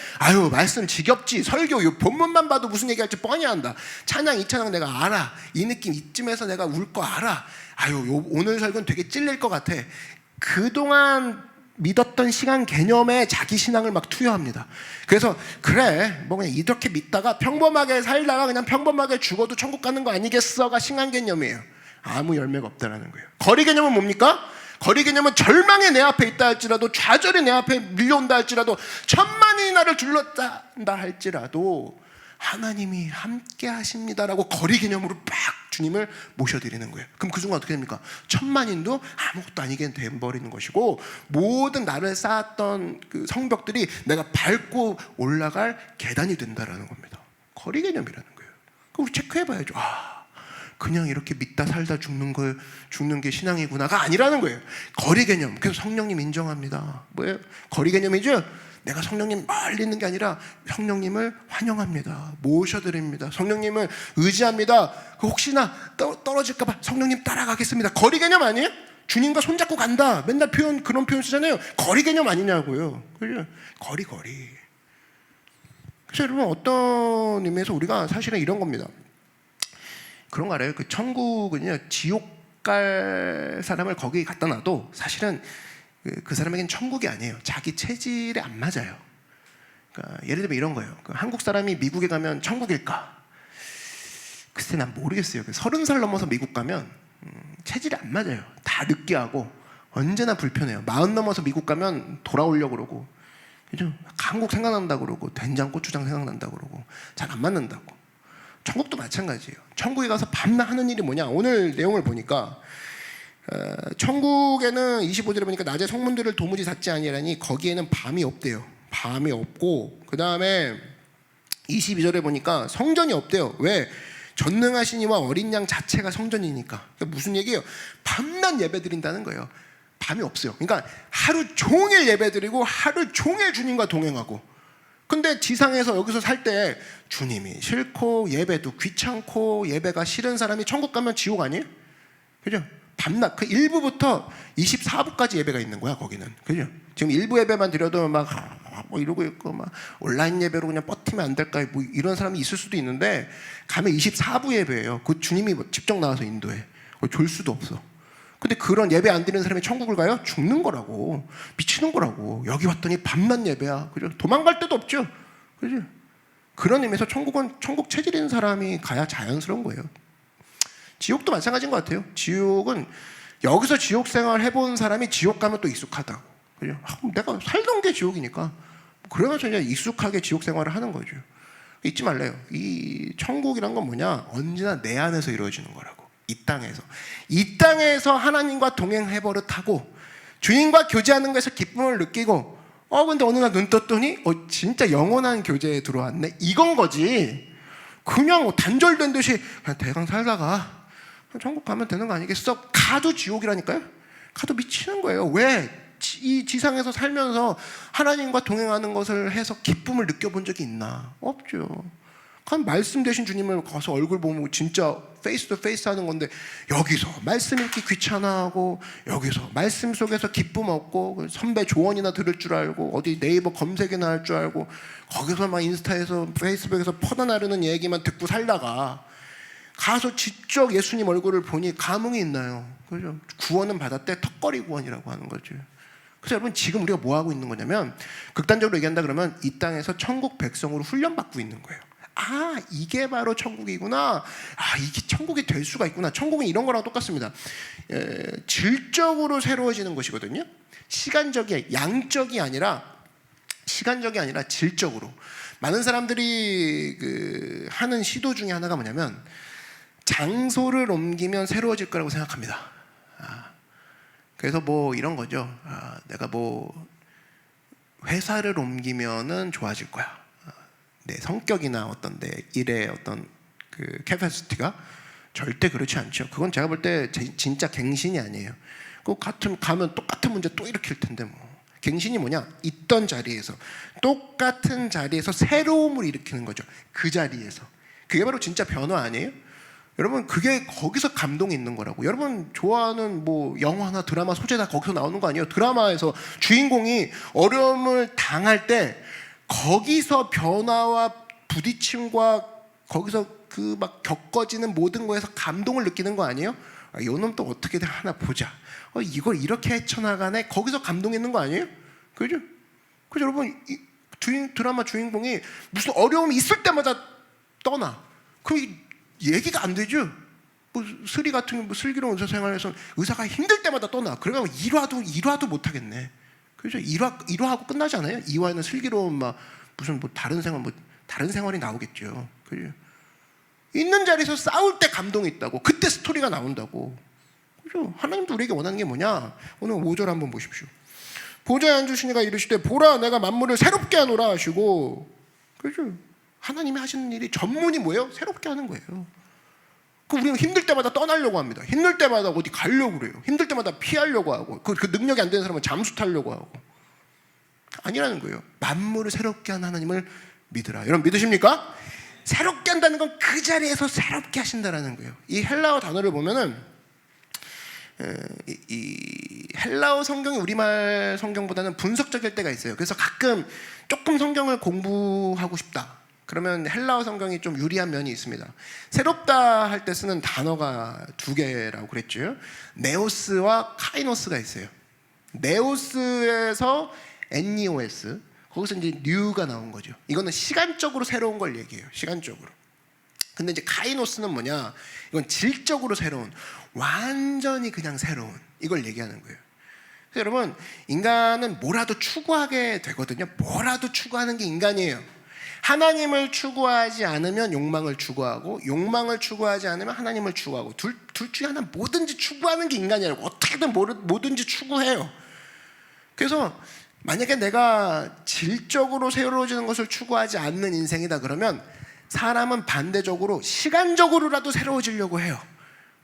말씀 지겹지. 설교 요 본문만 봐도 무슨 얘기할지 뻔히 한다. 찬양 이 찬양 내가 알아. 이 느낌 이쯤에서 내가 울 거 알아. 오늘 설교는 되게 찔릴 것 같아. 그동안 믿었던 시간 개념에 자기 신앙을 막 투여합니다. 그래서 그래 그냥 이렇게 믿다가 평범하게 살다가 그냥 평범하게 죽어도 천국 가는 거 아니겠어가 시간 개념이에요. 아무 열매가 없다라는 거예요. 거리 개념은 뭡니까? 거리 개념은 절망이 내 앞에 있다 할지라도, 좌절이 내 앞에 밀려온다 할지라도, 천만이 나를 둘러싼다 할지라도 하나님이 함께 하십니다라고 거리 개념으로 막 주님을 모셔드리는 거예요. 그럼 그 순간 어떻게 됩니까? 천만인도 아무것도 아니게 돼버리는 것이고, 모든 나를 쌓았던 그 성벽들이 내가 밟고 올라갈 계단이 된다라는 겁니다. 거리 개념이라는 거예요. 그럼 우리 체크해봐야죠. 그냥 이렇게 믿다 살다 죽는 게 신앙이구나가 아니라는 거예요. 거리 개념. 그래서 성령님 인정합니다. 뭐예요? 거리 개념이죠. 내가 성령님 멀리 있는 게 아니라 성령님을 환영합니다. 모셔드립니다. 성령님을 의지합니다. 혹시나 떨어질까봐 성령님 따라가겠습니다. 거리 개념 아니에요? 주님과 손잡고 간다. 맨날 그런 표현 쓰잖아요. 거리 개념 아니냐고요. 그죠? 거리. 그래서 여러분, 어떤 의미에서 우리가 사실은 이런 겁니다. 그런 거 알아요? 그 천국은요, 지옥 갈 사람을 거기 갖다 놔도 사실은 그 사람에겐 천국이 아니에요. 자기 체질에 안 맞아요. 그러니까 예를 들면 이런 거예요. 한국 사람이 미국에 가면 천국일까? 글쎄, 난 모르겠어요. 30살 넘어서 미국 가면 체질이 안 맞아요. 다 느끼하고 언제나 불편해요. 40 넘어서 미국 가면 돌아오려고 그러고, 그죠? 한국 생각난다고 그러고, 된장 고추장 생각난다고 그러고, 잘 안 맞는다고. 천국도 마찬가지예요. 천국에 가서 밤낮 하는 일이 뭐냐? 오늘 내용을 보니까 천국에는 25절에 보니까 낮에 성문들을 도무지 닫지 아니하니 거기에는 밤이 없대요. 밤이 없고, 그 다음에 22절에 보니까 성전이 없대요. 왜? 전능하신 이와 어린 양 자체가 성전이니까. 그러니까 무슨 얘기예요? 밤낮 예배 드린다는 거예요. 밤이 없어요. 그러니까 하루 종일 예배 드리고 하루 종일 주님과 동행하고. 근데 지상에서 여기서 살 때 주님이 싫고 예배도 귀찮고 예배가 싫은 사람이 천국 가면 지옥 아니에요? 그죠? 밤낮 그 1부부터 24부까지 예배가 있는 거야, 거기는. 그죠? 지금 1부 예배만 드려도 막 뭐 이러고 있고, 막 온라인 예배로 그냥 버티면 안 될까, 뭐 이런 사람이 있을 수도 있는데, 가면 24부 예배예요. 그 주님이 직접 나와서 인도해. 졸 수도 없어. 근데 그런 예배 안 드리는 사람이 천국을 가요? 죽는 거라고. 미치는 거라고. 여기 왔더니 밤낮 예배야. 그죠? 도망갈 데도 없죠. 그죠? 그런 의미에서 천국은 천국 체질인 사람이 가야 자연스러운 거예요. 지옥도 마찬가지인 것 같아요. 지옥은 여기서 지옥 생활 해본 사람이 지옥 가면 또 익숙하다고. 그죠? 내가 살던 게 지옥이니까. 그래가지고 이제 익숙하게 지옥 생활을 하는 거죠. 잊지 말래요. 이 천국이란 건 뭐냐? 언제나 내 안에서 이루어지는 거라고. 이 땅에서 하나님과 동행해 버릇하고 주님과 교제하는 것에서 기쁨을 느끼고, 근데 어느 날 눈 떴더니 진짜 영원한 교제에 들어왔네, 이건 거지. 그냥 단절된 듯이 그냥 대강 살다가 천국 가면 되는 거 아니겠어? 가도 지옥이라니까요. 가도 미치는 거예요. 왜? 이 지상에서 살면서 하나님과 동행하는 것을 해서 기쁨을 느껴본 적이 있나? 없죠. 그럼 말씀 되신 주님을 가서 얼굴 보면 진짜 페이스 투 페이스 하는 건데, 여기서 말씀 읽기 귀찮아하고, 여기서 말씀 속에서 기쁨 얻고, 선배 조언이나 들을 줄 알고, 어디 네이버 검색이나 할 줄 알고, 거기서 막 인스타에서 페이스북에서 퍼져나르는 얘기만 듣고 살다가 가서 직접 예수님 얼굴을 보니 감흥이 있나요? 그죠? 구원은 받았대. 턱걸이 구원이라고 하는 거죠. 그래서 여러분, 지금 우리가 뭐 하고 있는 거냐면, 극단적으로 얘기한다 그러면 이 땅에서 천국 백성으로 훈련받고 있는 거예요. 이게 바로 천국이구나. 이게 천국이 될 수가 있구나. 천국은 이런 거랑 똑같습니다. 질적으로 새로워지는 것이거든요. 양적이 아니라 질적으로. 많은 사람들이 하는 시도 중에 하나가 뭐냐면, 장소를 옮기면 새로워질 거라고 생각합니다. 그래서 뭐 이런 거죠. 내가 뭐 회사를 옮기면은 좋아질 거야. 내 성격이나 어떤 내 일의 어떤 그 캐패시티가 절대 그렇지 않죠. 그건 제가 볼 때 진짜 갱신이 아니에요. 가면 똑같은 문제 또 일으킬 텐데 뭐. 갱신이 뭐냐? 있던 자리에서, 똑같은 자리에서 새로움을 일으키는 거죠. 그 자리에서. 그게 바로 진짜 변화 아니에요? 여러분, 그게 거기서 감동이 있는 거라고. 여러분 좋아하는 뭐 영화나 드라마 소재 다 거기서 나오는 거 아니에요? 드라마에서 주인공이 어려움을 당할 때 거기서 변화와 부딪힘과 거기서 그 막 겪어지는 모든 거에서 감동을 느끼는 거 아니에요? 요놈 또 어떻게든 하나 보자. 이걸 이렇게 헤쳐나가네. 거기서 감동 있는 거 아니에요? 그죠? 그래서 여러분, 드라마 주인공이 무슨 어려움이 있을 때마다 떠나. 그럼 얘기가 안 되죠. 뭐 슬기 같은 슬기로운 의사 생활에서 의사가 힘들 때마다 떠나. 그러면 일화도 못 하겠네. 그죠? 일화하고 끝나지 않아요? 2화에는 슬기로운 무슨 다른 생활이 나오겠죠. 그죠? 있는 자리에서 싸울 때 감동이 있다고. 그때 스토리가 나온다고. 그죠? 하나님도 우리에게 원하는 게 뭐냐? 오늘 5절 한번 보십시오. 보좌에 앉으시니가 이르시되 보라 내가 만물을 새롭게 하노라 하시고. 그죠? 하나님이 하시는 일이 전문이 뭐예요? 새롭게 하는 거예요. 우리는 힘들 때마다 떠나려고 합니다. 힘들 때마다 어디 가려고 그래요. 힘들 때마다 피하려고 하고 그 능력이 안 되는 사람은 잠수 타려고 하고. 아니라는 거예요. 만물을 새롭게 하는 하나님을 믿으라. 여러분 믿으십니까? 새롭게 한다는 건 그 자리에서 새롭게 하신다라는 거예요. 이 헬라어 단어를 보면은 이 헬라어 성경이 우리말 성경보다는 분석적일 때가 있어요. 그래서 가끔 조금 성경을 공부하고 싶다. 그러면 헬라어 성경이 좀 유리한 면이 있습니다. 새롭다 할 때 쓰는 단어가 두 개라고 그랬죠. 네오스와 카이노스가 있어요. 네오스에서 NEOS, 거기서 이제 뉴가 나온 거죠. 이거는 시간적으로 새로운 걸 얘기해요. 시간적으로. 근데 이제 카이노스는 뭐냐? 이건 질적으로 새로운, 완전히 그냥 새로운 이걸 얘기하는 거예요. 그래서 여러분, 인간은 뭐라도 추구하게 되거든요. 뭐라도 추구하는 게 인간이에요. 하나님을 추구하지 않으면 욕망을 추구하고, 욕망을 추구하지 않으면 하나님을 추구하고, 둘 중에 하나 뭐든지 추구하는 게 인간이라고. 어떻게든 뭐든지 추구해요. 그래서 만약에 내가 질적으로 새로워지는 것을 추구하지 않는 인생이다 그러면 사람은 반대적으로 시간적으로라도 새로워지려고 해요.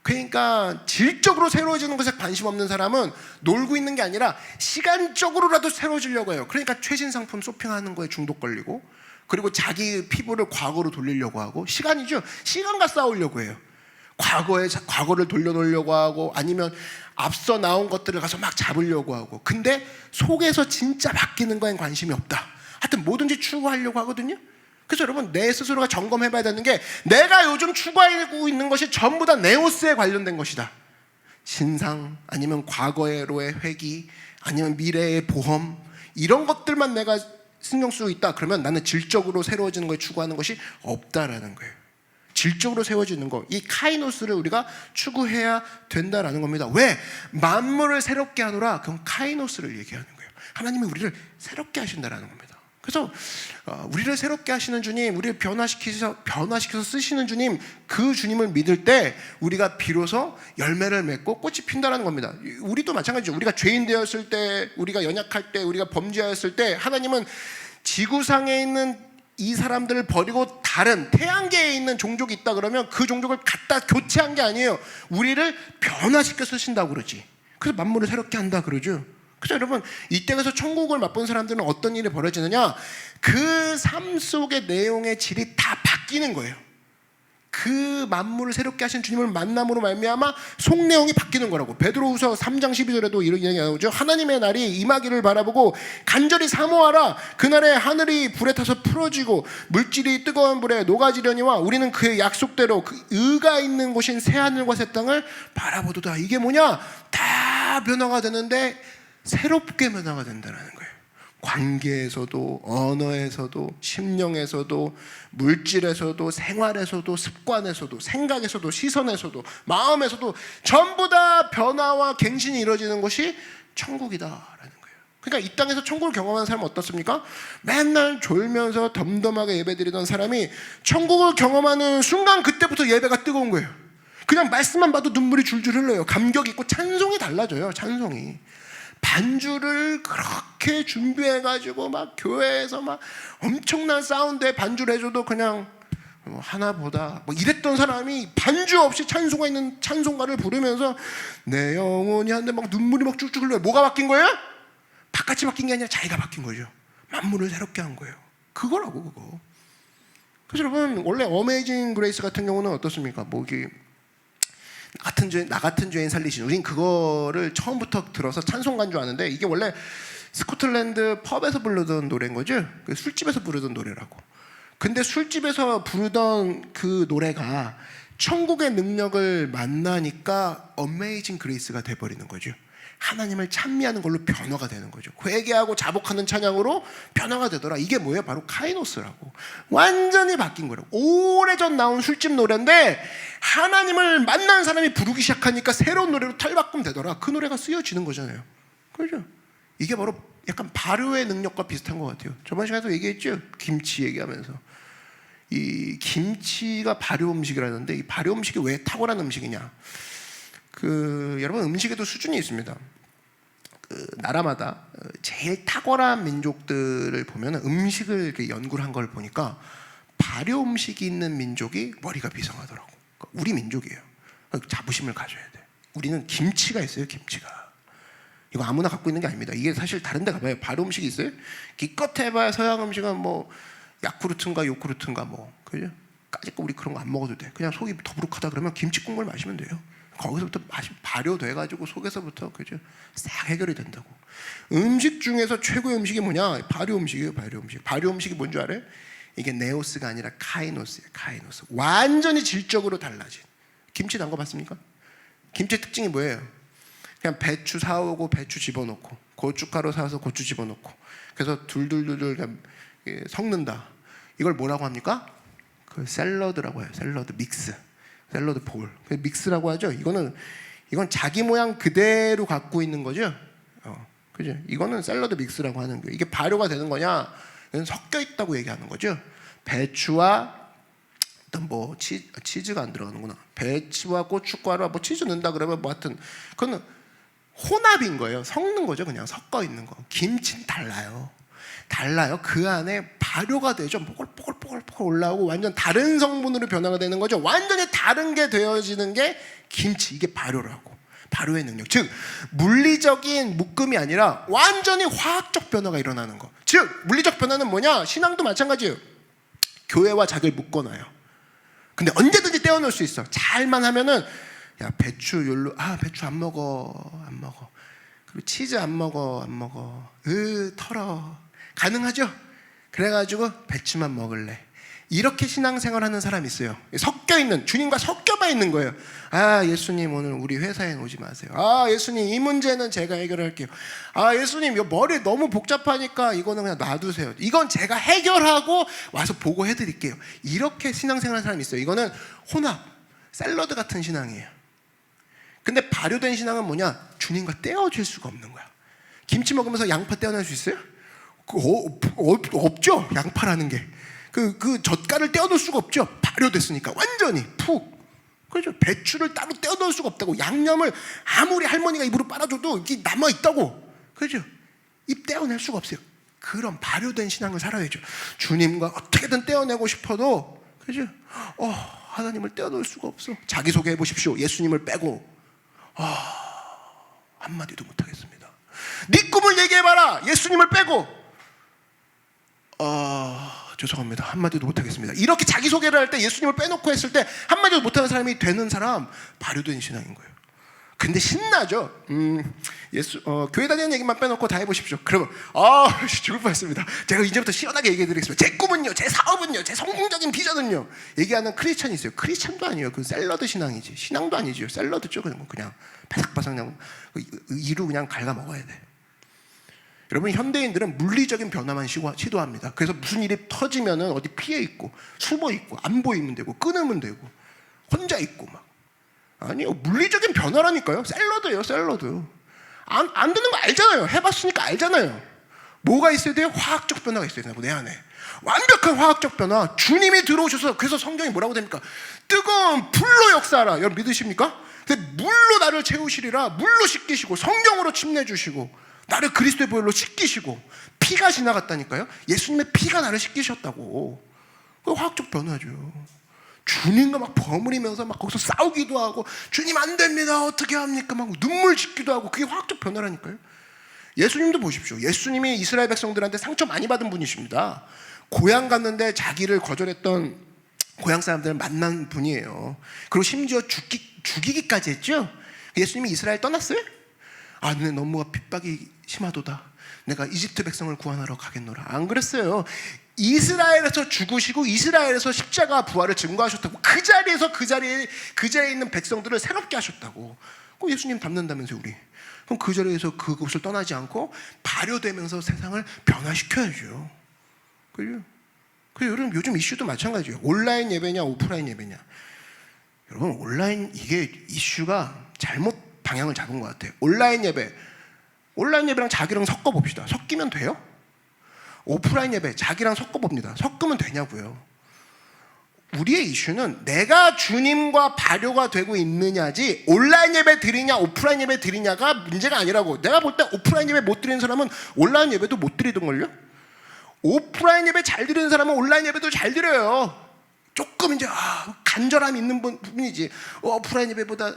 그러니까 질적으로 새로워지는 것에 관심 없는 사람은 놀고 있는 게 아니라 시간적으로라도 새로워지려고 해요. 그러니까 최신 상품 쇼핑하는 거에 중독 걸리고, 그리고 자기 피부를 과거로 돌리려고 하고, 시간이죠. 시간과 싸우려고 해요. 과거를 돌려놓으려고 하고, 아니면 앞서 나온 것들을 가서 막 잡으려고 하고. 근데 속에서 진짜 바뀌는 거엔 관심이 없다. 하여튼 뭐든지 추구하려고 하거든요. 그래서 여러분, 내 스스로가 점검해봐야 되는 게, 내가 요즘 추구하고 있는 것이 전부 다 네오스에 관련된 것이다. 신상, 아니면 과거로의 회귀, 아니면 미래의 보험, 이런 것들만 내가 신경 쓰고 있다. 그러면 나는 질적으로 새로워지는 걸 추구하는 것이 없다라는 거예요. 질적으로 세워지는 거, 이 카이노스를 우리가 추구해야 된다라는 겁니다. 왜? 만물을 새롭게 하노라. 그건 카이노스를 얘기하는 거예요. 하나님이 우리를 새롭게 하신다라는 겁니다. 그래서 우리를 새롭게 하시는 주님, 우리를 변화시켜서 쓰시는 주님, 그 주님을 믿을 때 우리가 비로소 열매를 맺고 꽃이 핀다라는 겁니다. 우리도 마찬가지죠. 우리가 죄인 되었을 때, 우리가 연약할 때, 우리가 범죄하였을 때 하나님은 지구상에 있는 이 사람들을 버리고 다른 태양계에 있는 종족이 있다 그러면 그 종족을 갖다 교체한 게 아니에요. 우리를 변화시켜 쓰신다고 그러지. 그래서 만물을 새롭게 한다 그러죠. 그래서 여러분, 이 땅에서 천국을 맛본 사람들은 어떤 일이 벌어지느냐? 그 삶 속의 내용의 질이 다 바뀌는 거예요. 그 만물을 새롭게 하신 주님을 만남으로 말미암아 속 내용이 바뀌는 거라고. 베드로후서 3장 12절에도 이런 이야기가 나오죠. 하나님의 날이 임하기를 바라보고 간절히 사모하라. 그날에 하늘이 불에 타서 풀어지고 물질이 뜨거운 불에 녹아지려니와 우리는 그의 약속대로 그 의가 있는 곳인 새하늘과 새 땅을 바라보도다. 이게 뭐냐? 다 변화가 되는데 새롭게 변화가 된다는 거예요. 관계에서도, 언어에서도, 심령에서도, 물질에서도, 생활에서도, 습관에서도, 생각에서도, 시선에서도, 마음에서도 전부 다 변화와 갱신이 이루어지는 것이 천국이다라는 거예요. 그러니까 이 땅에서 천국을 경험하는 사람은 어떻습니까? 맨날 졸면서 덤덤하게 예배드리던 사람이 천국을 경험하는 순간 그때부터 예배가 뜨거운 거예요. 그냥 말씀만 봐도 눈물이 줄줄 흘러요. 감격이 있고 찬송이 달라져요. 찬송이. 반주를 그렇게 준비해가지고 막 교회에서 막 엄청난 사운드에 반주를 해줘도 그냥 하나보다 뭐 이랬던 사람이 반주 없이 찬송가 있는 찬송가를 부르면서 내 영혼이 하는데 막 눈물이 막 쭉쭉 흘러요. 뭐가 바뀐 거예요? 바깥이 바뀐 게 아니라 자기가 바뀐 거죠. 만물을 새롭게 한 거예요. 그거라고 그거. 그래서 여러분, 원래 어메이징 그레이스 같은 경우는 어떻습니까? 뭐 이게 나 같은 죄인 살리신, 우린 그거를 처음부터 들어서 찬송가인 줄 아는데 이게 원래 스코틀랜드 펍에서 부르던 노래인 거죠. 술집에서 부르던 노래라고. 근데 술집에서 부르던 그 노래가 천국의 능력을 만나니까 어메이징 그레이스가 돼버리는 거죠. 하나님을 찬미하는 걸로 변화가 되는 거죠. 회개하고 자복하는 찬양으로 변화가 되더라. 이게 뭐예요? 바로 카이노스라고. 완전히 바뀐 거라고. 오래전 나온 술집 노래인데 하나님을 만난 사람이 부르기 시작하니까 새로운 노래로 탈바꿈 되더라. 그 노래가 쓰여지는 거잖아요. 그죠? 이게 바로 약간 발효의 능력과 비슷한 것 같아요. 저번 시간에도 얘기했죠? 김치 얘기하면서 이 김치가 발효 음식이라는데 이 발효 음식이 왜 탁월한 음식이냐? 여러분 음식에도 수준이 있습니다. 나라마다 제일 탁월한 민족들을 보면 음식을 이렇게 연구를 한 걸 보니까 발효 음식이 있는 민족이 머리가 비상하더라고. 그러니까 우리 민족이에요. 자부심을 가져야 돼. 우리는 김치가 있어요. 김치가. 이거 아무나 갖고 있는 게 아닙니다. 이게 사실 다른 데 가봐요. 발효 음식이 있어요. 기껏 해봐야 서양 음식은 뭐 야쿠르트인가 요구르트인가 뭐 그죠? 까짓 거 우리 그런 거 안 먹어도 돼. 그냥 속이 더부룩하다 그러면 김치 국물 마시면 돼요. 거기서부터 맛이 발효돼가지고 속에서부터 그죠? 싹 해결이 된다고. 음식 중에서 최고의 음식이 뭐냐? 발효 음식이에요. 발효 음식. 발효 음식이 뭔 줄 알아요? 이게 네오스가 아니라 카이노스예요. 카이노스. 완전히 질적으로 달라진. 김치 담궈 봤습니까? 김치 특징이 뭐예요? 그냥 배추 사오고 배추 집어넣고 고춧가루 사서 고추 집어넣고 그래서 둘둘둘둘 그냥 섞는다. 이걸 뭐라고 합니까? 그 샐러드라고 해요. 샐러드 믹스. 샐러드 볼. 믹스라고 하죠. 이건 자기 모양 그대로 갖고 있는 거죠. 그죠? 이거는 샐러드 믹스라고 하는 거예요. 이게 발효가 되는 거냐? 이건 섞여 있다고 얘기하는 거죠. 배추와 어떤 뭐 치즈가 안 들어가는구나. 배추와 고춧가루와 뭐 치즈 넣는다 그러면 뭐 하여튼 그건 혼합인 거예요. 섞는 거죠. 그냥 섞어 있는 거. 김치는 달라요. 그 안에 발효가 되죠. 뽀글뽀글 올라오고 완전 다른 성분으로 변화가 되는 거죠. 완전히 다른 게 되어지는 게 김치. 이게 발효라고. 발효의 능력. 즉 물리적인 묶음이 아니라 완전히 화학적 변화가 일어나는 거. 즉 물리적 변화는 뭐냐? 신앙도 마찬가지예요. 교회와 자기를 묶어놔요. 근데 언제든지 떼어놓을 수 있어. 잘만 하면은 야 배추 배추 안 먹어. 그리고 치즈 안 먹어. 털어. 가능하죠? 그래가지고 배추만 먹을래. 이렇게 신앙생활하는 사람이 있어요. 섞여있는, 주님과 섞여봐 있는 거예요. 예수님 오늘 우리 회사에 오지 마세요. 예수님 이 문제는 제가 해결할게요. 예수님 이 머리 너무 복잡하니까 이거는 그냥 놔두세요. 이건 제가 해결하고 와서 보고해드릴게요. 이렇게 신앙생활하는 사람이 있어요. 이거는 혼합, 샐러드 같은 신앙이에요. 근데 발효된 신앙은 뭐냐? 주님과 떼어질 수가 없는 거야. 김치 먹으면서 양파 떼어낼 수 있어요? 없죠. 양파라는 게 그 젓갈을 떼어놓을 수가 없죠. 발효됐으니까 완전히 푹. 그렇죠. 배추를 따로 떼어놓을 수가 없다고. 양념을 아무리 할머니가 입으로 빨아줘도 이게 남아 있다고. 그렇죠. 입 떼어낼 수가 없어요. 그런 발효된 신앙을 살아야죠. 주님과 어떻게든 떼어내고 싶어도 그렇죠. 하나님을 떼어놓을 수가 없어. 자기소개해 보십시오. 예수님을 빼고 한마디도 못하겠습니다. 네 꿈을 얘기해봐라. 예수님을 빼고 죄송합니다. 한마디도 못하겠습니다. 이렇게 자기소개를 할 때 예수님을 빼놓고 했을 때 한마디도 못하는 사람이 되는 사람 발효된 신앙인 거예요. 근데 신나죠. 교회 다니는 얘기만 빼놓고 다 해보십시오. 그러면 죽을 뻔했습니다. 제가 이제부터 시원하게 얘기해드리겠습니다. 제 꿈은요, 제 사업은요, 제 성공적인 비전은요. 얘기하는 크리스찬이 있어요. 크리스찬도 아니에요. 그 샐러드 신앙이지. 신앙도 아니죠. 샐러드죠. 그냥 바삭바삭 그냥 이루 그냥 갉아 먹어야 돼. 여러분 현대인들은 물리적인 변화만 시도합니다. 그래서 무슨 일이 터지면은 어디 피해 있고 숨어 있고 안 보이면 되고 끊으면 되고 혼자 있고 막. 아니요, 물리적인 변화라니까요. 샐러드예요. 샐러드. 안 되는 거 알잖아요. 해봤으니까 알잖아요. 뭐가 있어야 돼요? 화학적 변화가 있어야 되고 내 안에 완벽한 화학적 변화. 주님이 들어오셔서, 그래서 성경이 뭐라고 됩니까? 뜨거운 불로 역사하라. 여러분 믿으십니까? 근데 물로 나를 채우시리라. 물로 씻기시고 성령으로 침내주시고 나를 그리스도의 보혈로 씻기시고 피가 지나갔다니까요. 예수님의 피가 나를 씻기셨다고. 그 화학적 변화죠. 주님과 막 버무리면서 막 거기서 싸우기도 하고 주님 안 됩니다. 어떻게 합니까? 막 눈물 짓기도 하고 그게 화학적 변화라니까요. 예수님도 보십시오. 예수님이 이스라엘 백성들한테 상처 많이 받은 분이십니다. 고향 갔는데 자기를 거절했던 고향 사람들을 만난 분이에요. 그리고 심지어 죽이기까지 했죠. 예수님이 이스라엘 떠났어요? 내 너무가 핍박이 심하도다. 내가 이집트 백성을 구원하러 가겠노라. 안 그랬어요. 이스라엘에서 죽으시고 이스라엘에서 십자가 부활을 증거하셨다고. 그 자리에 있는 백성들을 새롭게 하셨다고. 그럼 예수님 닮는다면서요, 우리. 그럼 그 자리에서 그곳을 떠나지 않고 발효되면서 세상을 변화시켜야죠. 그죠? 여러분 요즘 이슈도 마찬가지예요. 온라인 예배냐 오프라인 예배냐. 여러분 온라인 이게 이슈가 잘못 방향을 잡은 것 같아요. 온라인 예배랑 자기랑 섞어봅시다. 섞이면 돼요? 오프라인 예배 자기랑 섞어봅니다. 섞으면 되냐고요. 우리의 이슈는 내가 주님과 발효가 되고 있느냐지 온라인 예배 드리냐 오프라인 예배 드리냐가 문제가 아니라고. 내가 볼 때 오프라인 예배 못 드리는 사람은 온라인 예배도 못 드리던걸요. 오프라인 예배 잘 드리는 사람은 온라인 예배도 잘 드려요. 조금 이제 간절함이 있는 부분이지. 오프라인 예배보다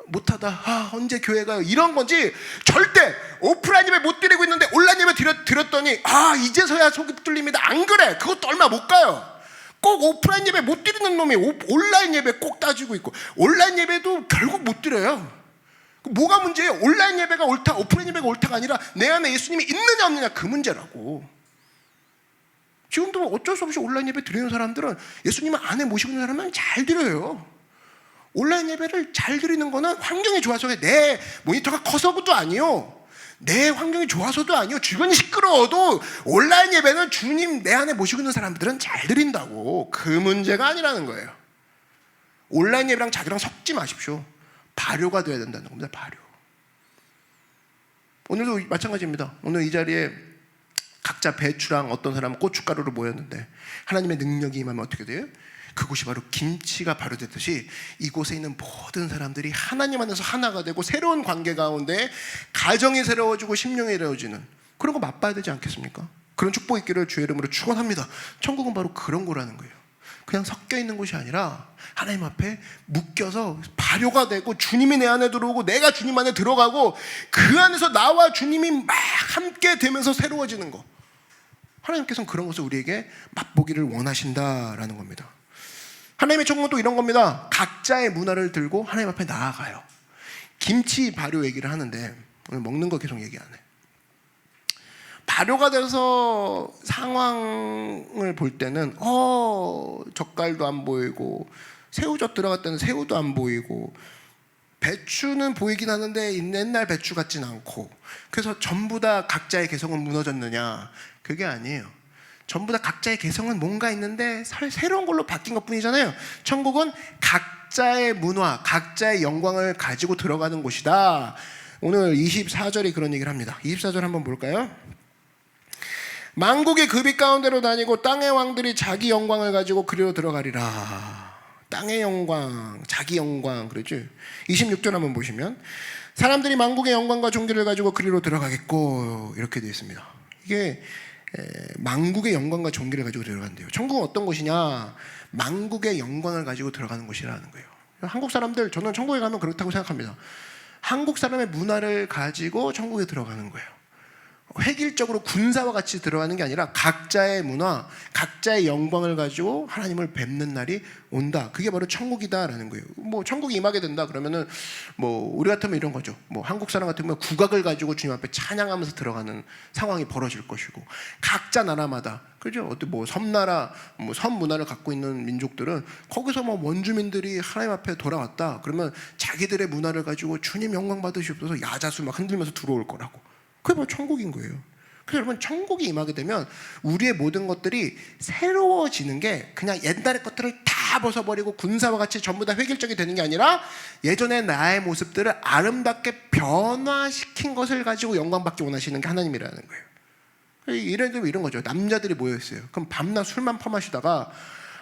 못하다. 언제 교회 가요? 이런 건지. 절대 오프라인 예배 못 드리고 있는데 온라인 예배 드렸더니 이제서야 속이 뚫립니다. 안 그래. 그것도 얼마 못 가요. 꼭 오프라인 예배 못 드리는 놈이 온라인 예배 꼭 따지고 있고, 온라인 예배도 결국 못 드려요. 뭐가 문제예요? 온라인 예배가 옳다 오프라인 예배가 옳다가 아니라 내 안에 예수님이 있느냐 없느냐 그 문제라고. 지금도 어쩔 수 없이 온라인 예배 드리는 사람들은 예수님을 안에 모시고 있는 사람은 잘 드려요. 온라인 예배를 잘 드리는 거는 환경이 좋아서 내 모니터가 커서도 아니요, 내 환경이 좋아서도 아니요, 주변이 시끄러워도 온라인 예배는 주님 내 안에 모시고 있는 사람들은 잘 드린다고. 그 문제가 아니라는 거예요. 온라인 예배랑 자기랑 섞지 마십시오. 발효가 돼야 된다는 겁니다. 발효. 오늘도 마찬가지입니다. 오늘 이 자리에 각자 배추랑 어떤 사람은 고춧가루로 모였는데 하나님의 능력이 임하면 어떻게 돼요? 그곳이 바로 김치가 발효됐듯이 이곳에 있는 모든 사람들이 하나님 안에서 하나가 되고 새로운 관계 가운데 가정이 새로워지고 심령이 새로워지는 그런 거 맛봐야 되지 않겠습니까? 그런 축복 있기를 주의 이름으로 축원합니다. 천국은 바로 그런 거라는 거예요. 그냥 섞여 있는 곳이 아니라 하나님 앞에 묶여서 발효가 되고 주님이 내 안에 들어오고 내가 주님 안에 들어가고 그 안에서 나와 주님이 막 함께 되면서 새로워지는 거. 하나님께서는 그런 것을 우리에게 맛보기를 원하신다라는 겁니다. 하나님의 천국은 또 이런 겁니다. 각자의 문화를 들고 하나님 앞에 나아가요. 김치 발효 얘기를 하는데 오늘 먹는 거 계속 얘기 안 해. 발효가 돼서 상황을 볼 때는 젓갈도 안 보이고 새우젓 들어갔다는 새우도 안 보이고 배추는 보이긴 하는데 옛날 배추 같진 않고, 그래서 전부 다 각자의 개성은 무너졌느냐? 그게 아니에요. 전부 다 각자의 개성은 뭔가 있는데 새로운 걸로 바뀐 것뿐이잖아요. 천국은 각자의 문화, 각자의 영광을 가지고 들어가는 곳이다. 오늘 24절이 그런 얘기를 합니다. 24절 한번 볼까요? 만국이 그 빛 가운데로 다니고 땅의 왕들이 자기 영광을 가지고 그리로 들어가리라. 땅의 영광, 자기 영광 그러죠. 26절 한번 보시면 사람들이 만국의 영광과 존귀를 가지고 그리로 들어가겠고 이렇게 되어 있습니다. 이게 만국의 영광과 존귀를 가지고 들어간대요. 천국은 어떤 곳이냐? 만국의 영광을 가지고 들어가는 곳이라는 거예요. 한국 사람들, 저는 천국에 가면 그렇다고 생각합니다. 한국 사람의 문화를 가지고 천국에 들어가는 거예요. 획일적으로 군사와 같이 들어가는 게 아니라 각자의 문화, 각자의 영광을 가지고 하나님을 뵙는 날이 온다. 그게 바로 천국이다라는 거예요. 뭐 천국이 임하게 된다 그러면은 뭐 우리 같으면 이런 거죠. 뭐 한국 사람 같으면 국악을 가지고 주님 앞에 찬양하면서 들어가는 상황이 벌어질 것이고, 각자 나라마다 그죠? 어떤 뭐 섬나라, 뭐 섬 문화를 갖고 있는 민족들은 거기서 뭐 원주민들이 하나님 앞에 돌아왔다 그러면 자기들의 문화를 가지고 주님 영광 받으시옵소서 야자수 막 흔들면서 들어올 거라고. 그게 바로 천국인 거예요. 그래서 여러분 천국이 임하게 되면 우리의 모든 것들이 새로워지는 게 그냥 옛날의 것들을 다 벗어버리고 군사와 같이 전부 다 획일적이 되는 게 아니라 예전의 나의 모습들을 아름답게 변화시킨 것을 가지고 영광받기 원하시는 게 하나님이라는 거예요. 이런 거죠. 남자들이 모여있어요. 그럼 밤낮 술만 퍼마시다가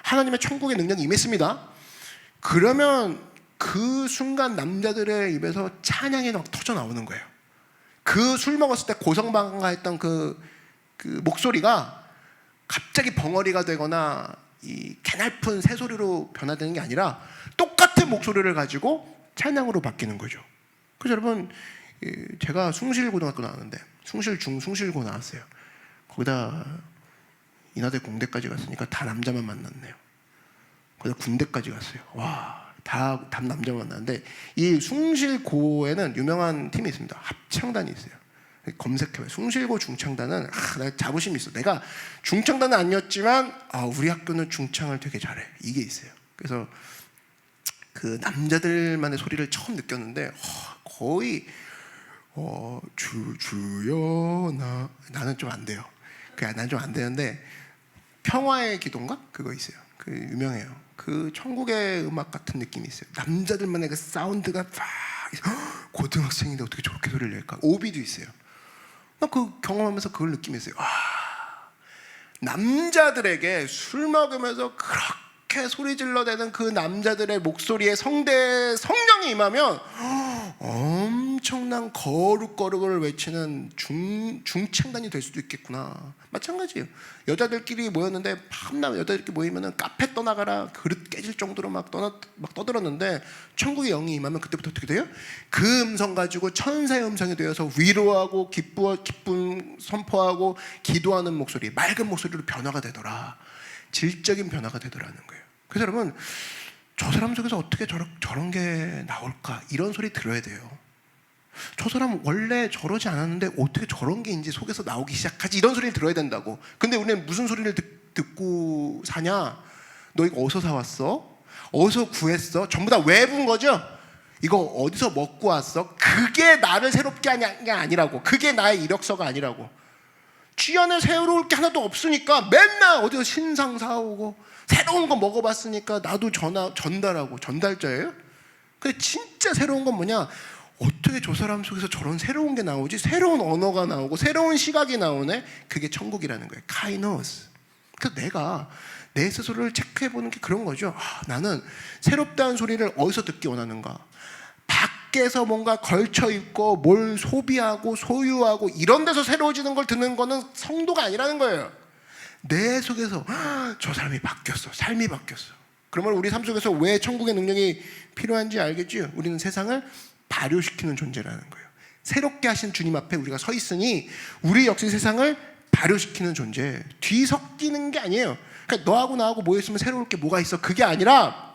하나님의 천국의 능력이 임했습니다. 그러면 그 순간 남자들의 입에서 찬양이 막 터져 나오는 거예요. 그 술 먹었을 때 고성방가했던 그 목소리가 갑자기 벙어리가 되거나 이 개날픈 새소리로 변화되는 게 아니라 똑같은 목소리를 가지고 찬양으로 바뀌는 거죠. 그래서 여러분 제가 숭실고등학교 나왔는데 숭실중, 숭실고 나왔어요. 거기다 인하대 공대까지 갔으니까 다 남자만 만났네요. 거기다 군대까지 갔어요. 와, 다 남자만 만났는데 이 숭실고에는 유명한 팀이 있습니다. 합창단이 있어요. 검색해봐요. 숭실고 중창단은 나 자부심이 있어. 내가 중창단은 아니었지만 우리 학교는 중창을 되게 잘해. 이게 있어요. 그래서 그 남자들만의 소리를 처음 느꼈는데 거의 주여 나는 좀 안 돼요. 나는 좀 안 되는데 평화의 기도인가? 그거 있어요. 그 유명해요. 그 천국의 음악 같은 느낌이 있어요. 남자들만의 그 사운드가 막 고등학생인데 어떻게 저렇게 소리를 낼까? 오비도 있어요. 나 그 경험하면서 그걸 느끼면서 남자들에게 술 먹으면서 그렇게 그렇게 소리 질러대는 그 남자들의 목소리에 성령이 임하면 엄청난 거룩거룩을 외치는 중창단이 될 수도 있겠구나. 마찬가지예요. 여자들끼리 모였는데 밤낮 여자들끼리 모이면은 카페 떠나가라 그릇 깨질 정도로 막 떠들었는데 천국의 영이 임하면 그때부터 어떻게 돼요? 그 음성 가지고 천사의 음성이 되어서 위로하고 기쁨 선포하고 기도하는 목소리, 맑은 목소리로 변화가 되더라. 질적인 변화가 되더라는 거예요. 그래서 여러분, 저 사람 속에서 어떻게 저런 게 나올까? 이런 소리 들어야 돼요. 저 사람 원래 저러지 않았는데 어떻게 저런 게 이제 속에서 나오기 시작하지? 이런 소리를 들어야 된다고. 근데 우리는 무슨 소리를 듣고 사냐? 너 이거 어디서 사왔어? 어디서 구했어? 전부 다 외부인 거죠? 이거 어디서 먹고 왔어? 그게 나를 새롭게 하는 게 아니라고. 그게 나의 이력서가 아니라고. 주변에 새로울 게 하나도 없으니까 맨날 어디서 신상 사오고 새로운 거 먹어봤으니까 나도 전달하고. 전달자예요? 근데 진짜 새로운 건 뭐냐? 어떻게 저 사람 속에서 저런 새로운 게 나오지? 새로운 언어가 나오고 새로운 시각이 나오네? 그게 천국이라는 거예요. 카이노스. 그래서 내가 내 스스로를 체크해보는 게 그런 거죠. 나는 새롭다는 소리를 어디서 듣기 원하는가? 밖에서 뭔가 걸쳐 입고 뭘 소비하고 소유하고 이런 데서 새로워지는 걸 듣는 거는 성도가 아니라는 거예요. 내 속에서 저 사람이 바뀌었어. 삶이 바뀌었어. 그러면 우리 삶 속에서 왜 천국의 능력이 필요한지 알겠죠? 우리는 세상을 발효시키는 존재라는 거예요. 새롭게 하신 주님 앞에 우리가 서 있으니 우리 역시 세상을 발효시키는 존재. 뒤섞이는 게 아니에요. 그러니까 너하고 나하고 모여있으면 새로울 게 뭐가 있어? 그게 아니라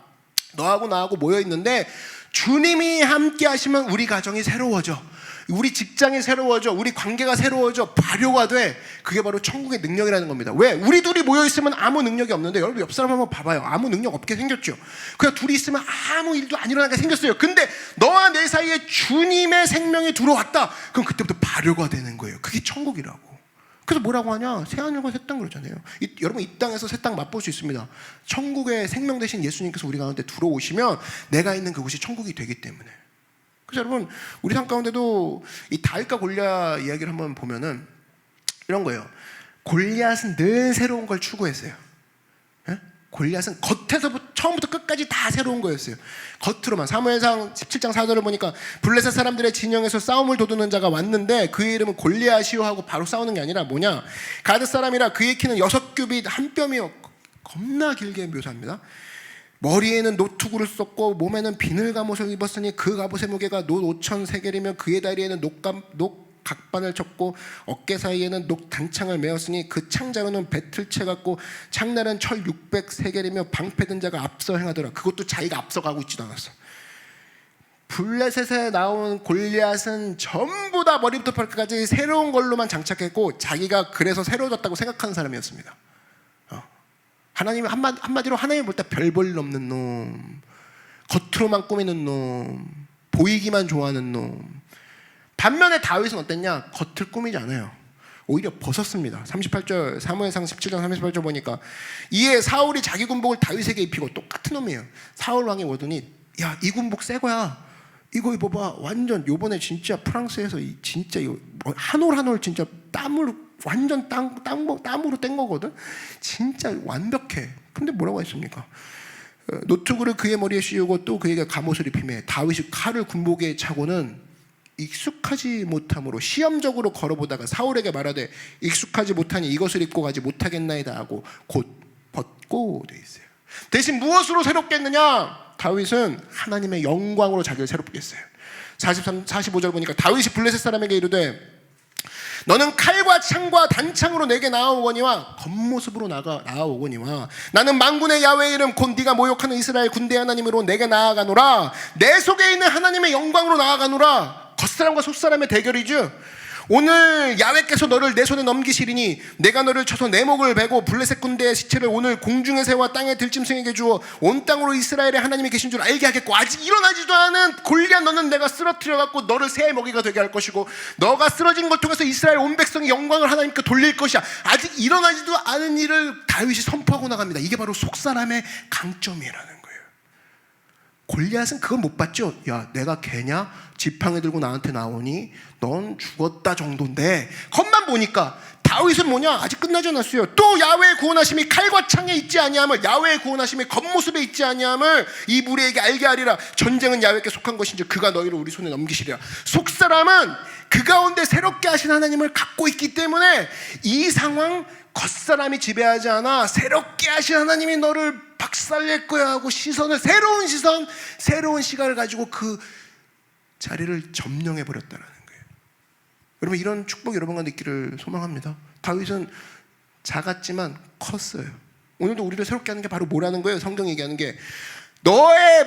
너하고 나하고 모여있는데 주님이 함께 하시면 우리 가정이 새로워져. 우리 직장이 새로워져. 우리 관계가 새로워져. 발효가 돼. 그게 바로 천국의 능력이라는 겁니다. 왜? 우리 둘이 모여있으면 아무 능력이 없는데 여러분 옆 사람 한번 봐봐요. 아무 능력 없게 생겼죠. 그냥 둘이 있으면 아무 일도 안 일어나게 생겼어요. 근데 너와 내 사이에 주님의 생명이 들어왔다. 그럼 그때부터 발효가 되는 거예요. 그게 천국이라고. 그래서 뭐라고 하냐? 새하늘과 새 땅 그러잖아요. 여러분 이 땅에서 새 땅 맛볼 수 있습니다. 천국의 생명 되신 예수님께서 우리 가운데 들어오시면 내가 있는 그곳이 천국이 되기 때문에. 그래서 여러분 우리 삶 가운데도 이 다윗과 골리앗 이야기를 한번 보면은 이런 거예요. 골리앗은 늘 새로운 걸 추구했어요. 예? 골리앗은 겉에서부터 처음부터 끝까지 다 새로운 거였어요. 겉으로만. 사무엘상 17장 4절을 보니까 블레셋 사람들의 진영에서 싸움을 도두는 자가 왔는데 그의 이름은 골리앗이요 하고 바로 싸우는 게 아니라 뭐냐? 가드 사람이라 그의 키는 6규빗 한 뼘이요. 겁나 길게 묘사합니다. 머리에는 노투구를 썼고 몸에는 비늘 갑옷을 입었으니 그 갑옷의 무게가 노 5천 세겔이며 그의 다리에는 각반을 쳤고 어깨 사이에는 녹 단창을 메었으니 그 창자로는 배틀채 같고 창날은 철 600세겔이며 방패든 자가 앞서 행하더라. 그것도 자기가 앞서가고 있지도 않았어. 블레셋에 나온 골리앗은 전부 다 머리부터 발끝까지 새로운 걸로만 장착했고 자기가 그래서 새로워졌다고 생각하는 사람이었습니다. 하나님 한마디로 하나님 볼 때 별 볼 일 없는 놈, 겉으로만 꾸미는 놈, 보이기만 좋아하는 놈. 반면에 다윗은 어땠냐? 겉을 꾸미지 않아요. 오히려 벗었습니다. 38절 사무엘상 17장 38절 보니까 이에 사울이 자기 군복을 다윗에게 입히고 똑같은 놈이에요. 사울 왕이 오더니 야, 이 군복 새 거야. 이거 입어봐. 완전 요번에 진짜 프랑스에서 진짜 한 올 한 올 진짜 땀으로 완전 땀으로 뗀 거거든. 진짜 완벽해. 근데 뭐라고 했습니까? 노트구를 그의 머리에 씌우고 또 그에게 갑옷을 입히매 다윗이 칼을 군복에 차고는 익숙하지 못함으로 시험적으로 걸어보다가 사울에게 말하되 익숙하지 못하니 이것을 입고 가지 못하겠나이다 하고 곧 벗고 돼 있어요. 대신 무엇으로 새롭게 했느냐? 다윗은 하나님의 영광으로 자기를 새롭게 했어요. 45절 보니까 다윗이 블레셋 사람에게 이르되 너는 칼과 창과 단창으로 내게 나아오거니와 겉모습으로 나아오거니와 나는 만군의 야훼의 이름 곧 네가 모욕하는 이스라엘 군대 하나님으로 내게 나아가노라. 내 속에 있는 하나님의 영광으로 나아가노라. 겉사람과 속사람의 대결이죠. 오늘 야훼께서 너를 내 손에 넘기시리니 내가 너를 쳐서 내 목을 베고 블레셋 군대의 시체를 오늘 공중의 새와 땅의 들짐승에게 주어 온 땅으로 이스라엘의 하나님이 계신 줄 알게 하겠고 아직 일어나지도 않은 골리앗 너는 내가 쓰러뜨려 갖고 너를 새의 먹이가 되게 할 것이고 너가 쓰러진 걸 통해서 이스라엘 온 백성이 영광을 하나님께 돌릴 것이야. 아직 일어나지도 않은 일을 다윗이 선포하고 나갑니다. 이게 바로 속사람의 강점이라는 거예요. 골리앗은 그걸 못 봤죠. 야, 내가 개냐? 지팡이 들고 나한테 나오니 넌 죽었다 정도인데 겉만 보니까 다윗은 뭐냐? 아직 끝나지 않았어요. 또 야훼의 구원하심이 칼과 창에 있지 아니함을, 야훼의 구원하심이 겉모습에 있지 아니함을 이 무리에게 알게 하리라. 전쟁은 야훼께 속한 것인지 그가 너희를 우리 손에 넘기시리라. 속사람은 그 가운데 새롭게 하신 하나님을 갖고 있기 때문에 이 상황 겉사람이 지배하지 않아 새롭게 하신 하나님이 너를 박살낼 거야 하고 시선을, 새로운 시선, 새로운 시각을 가지고 그 자리를 점령해 버렸다는 거예요. 여러분, 이런 축복 여러분 가운데 있기를 소망합니다. 다윗은 작았지만 컸어요. 오늘도 우리를 새롭게 하는 게 바로 뭐라는 거예요? 성경이 얘기하는 게 너의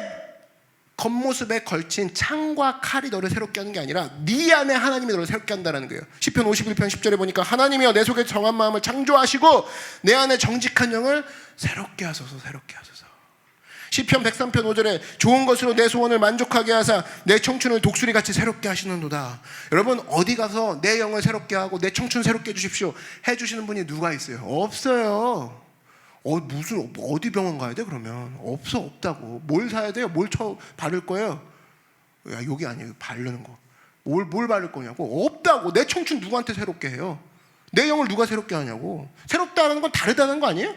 겉모습에 걸친 창과 칼이 너를 새롭게 하는 게 아니라 네 안에 하나님이 너를 새롭게 한다는 거예요. 시편 51편 10절에 보니까 하나님이여 내 속에 정한 마음을 창조하시고 내 안에 정직한 영을 새롭게 하소서, 새롭게 하소서. 시편 103편 5절에 좋은 것으로 내 소원을 만족하게 하사 내 청춘을 독수리같이 새롭게 하시는도다. 여러분, 어디 가서 내 영을 새롭게 하고 내 청춘 새롭게 해주십시오 해주시는 분이 누가 있어요? 없어요. 무슨 어디 병원 가야 돼? 그러면 없다고. 뭘 사야 돼요? 뭘 바를 거예요? 야, 여기 아니에요. 바르는 거. 뭘 바를 거냐고. 없다고. 내 청춘 누구한테 새롭게 해요? 내 영을 누가 새롭게 하냐고. 새롭다는 건 다르다는 거 아니에요?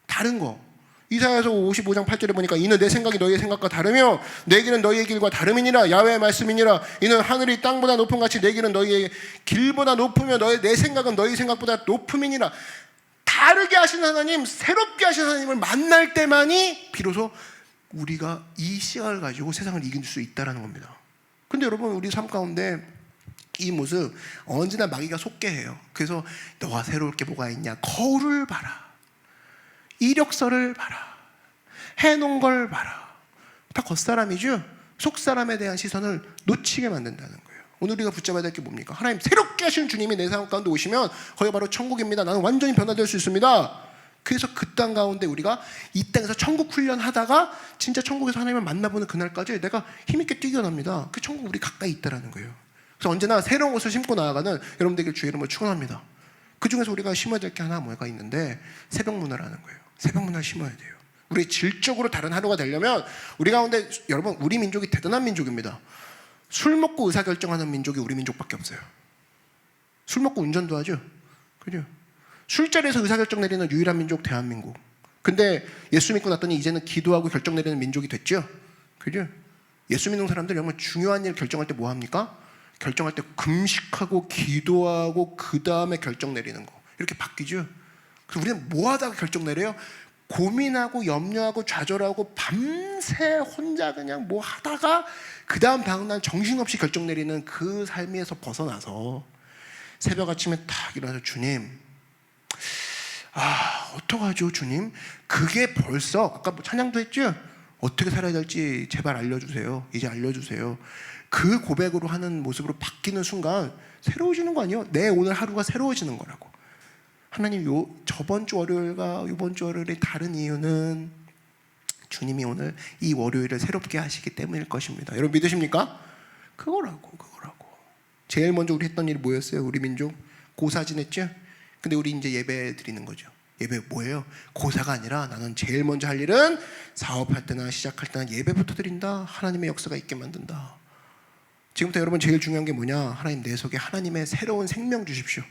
다른 거. 이사야서 55장 8절에 보니까 이는 내 생각이 너희의 생각과 다르며 내 길은 너희의 길과 다름이니라. 야훼의 말씀이니라. 이는 하늘이 땅보다 높은 같이 내 길은 너희의 길보다 높으며 내 생각은 너희 생각보다 높음이니라. 다르게 하신 하나님, 새롭게 하신 하나님을 만날 때만이 비로소 우리가 이 시각을 가지고 세상을 이길 수 있다는 겁니다. 근데 여러분, 우리 삶 가운데 이 모습 언제나 마귀가 속게 해요. 그래서 너가 새로울 게 뭐가 있냐? 거울을 봐라, 이력서를 봐라, 해놓은 걸 봐라. 다 겉사람이죠. 속사람에 대한 시선을 놓치게 만든다는 거예요. 오늘 우리가 붙잡아야 될 게 뭡니까? 하나님 새롭게 하신 주님이 내 삶 가운데 오시면 거기 바로 천국입니다. 나는 완전히 변화될 수 있습니다. 그래서 그 땅 가운데 우리가 이 땅에서 천국 훈련하다가 진짜 천국에서 하나님을 만나보는 그날까지 내가 힘있게 뛰어납니다. 그 천국 우리 가까이 있다는 거예요. 그래서 언제나 새로운 것을 심고 나아가는 여러분들에게 주의 이름을 축원합니다. 그 중에서 우리가 심어야 될 게 하나 뭐가 있는데 새벽 문화라는 거예요. 새벽 문화를 심어야 돼요. 우리 질적으로 다른 하루가 되려면 우리 가운데, 여러분, 우리 민족이 대단한 민족입니다. 술 먹고 의사결정하는 민족이 우리 민족밖에 없어요. 술 먹고 운전도 하죠. 그죠? 술자리에서 의사결정 내리는 유일한 민족 대한민국. 근데 예수 믿고 났더니 이제는 기도하고 결정 내리는 민족이 됐죠. 그죠? 예수 믿는 사람들 정말 중요한 일 결정할 때 뭐 합니까? 결정할 때 금식하고 기도하고 그 다음에 결정 내리는 거. 이렇게 바뀌죠. 그래서 우리는 뭐 하다가 결정 내려요? 고민하고 염려하고 좌절하고 밤새 혼자 그냥 뭐 하다가 그 다음 다음날 정신없이 결정 내리는 그 삶에서 벗어나서 새벽 아침에 딱 일어나서 주님, 어떡하죠 주님? 그게 벌써 아까 뭐 찬양도 했죠? 어떻게 살아야 될지 제발 알려주세요. 이제 알려주세요. 그 고백으로 하는 모습으로 바뀌는 순간 새로워지는 거 아니에요? 내 오늘 하루가 새로워지는 거라고. 하나님, 저번 주 월요일과 이번 주 월요일이 다른 이유는 주님이 오늘 이 월요일을 새롭게 하시기 때문일 것입니다. 여러분 믿으십니까? 그거라고. 제일 먼저 우리 했던 일이 뭐였어요? 우리 민족 고사 지냈죠? 근데 우리 이제 예배 드리는 거죠. 예배 뭐예요? 고사가 아니라 나는 제일 먼저 할 일은 사업할 때나 시작할 때나 예배부터 드린다. 하나님의 역사가 있게 만든다. 지금부터 여러분 제일 중요한 게 뭐냐? 하나님, 내 속에 하나님의 새로운 생명 주십시오.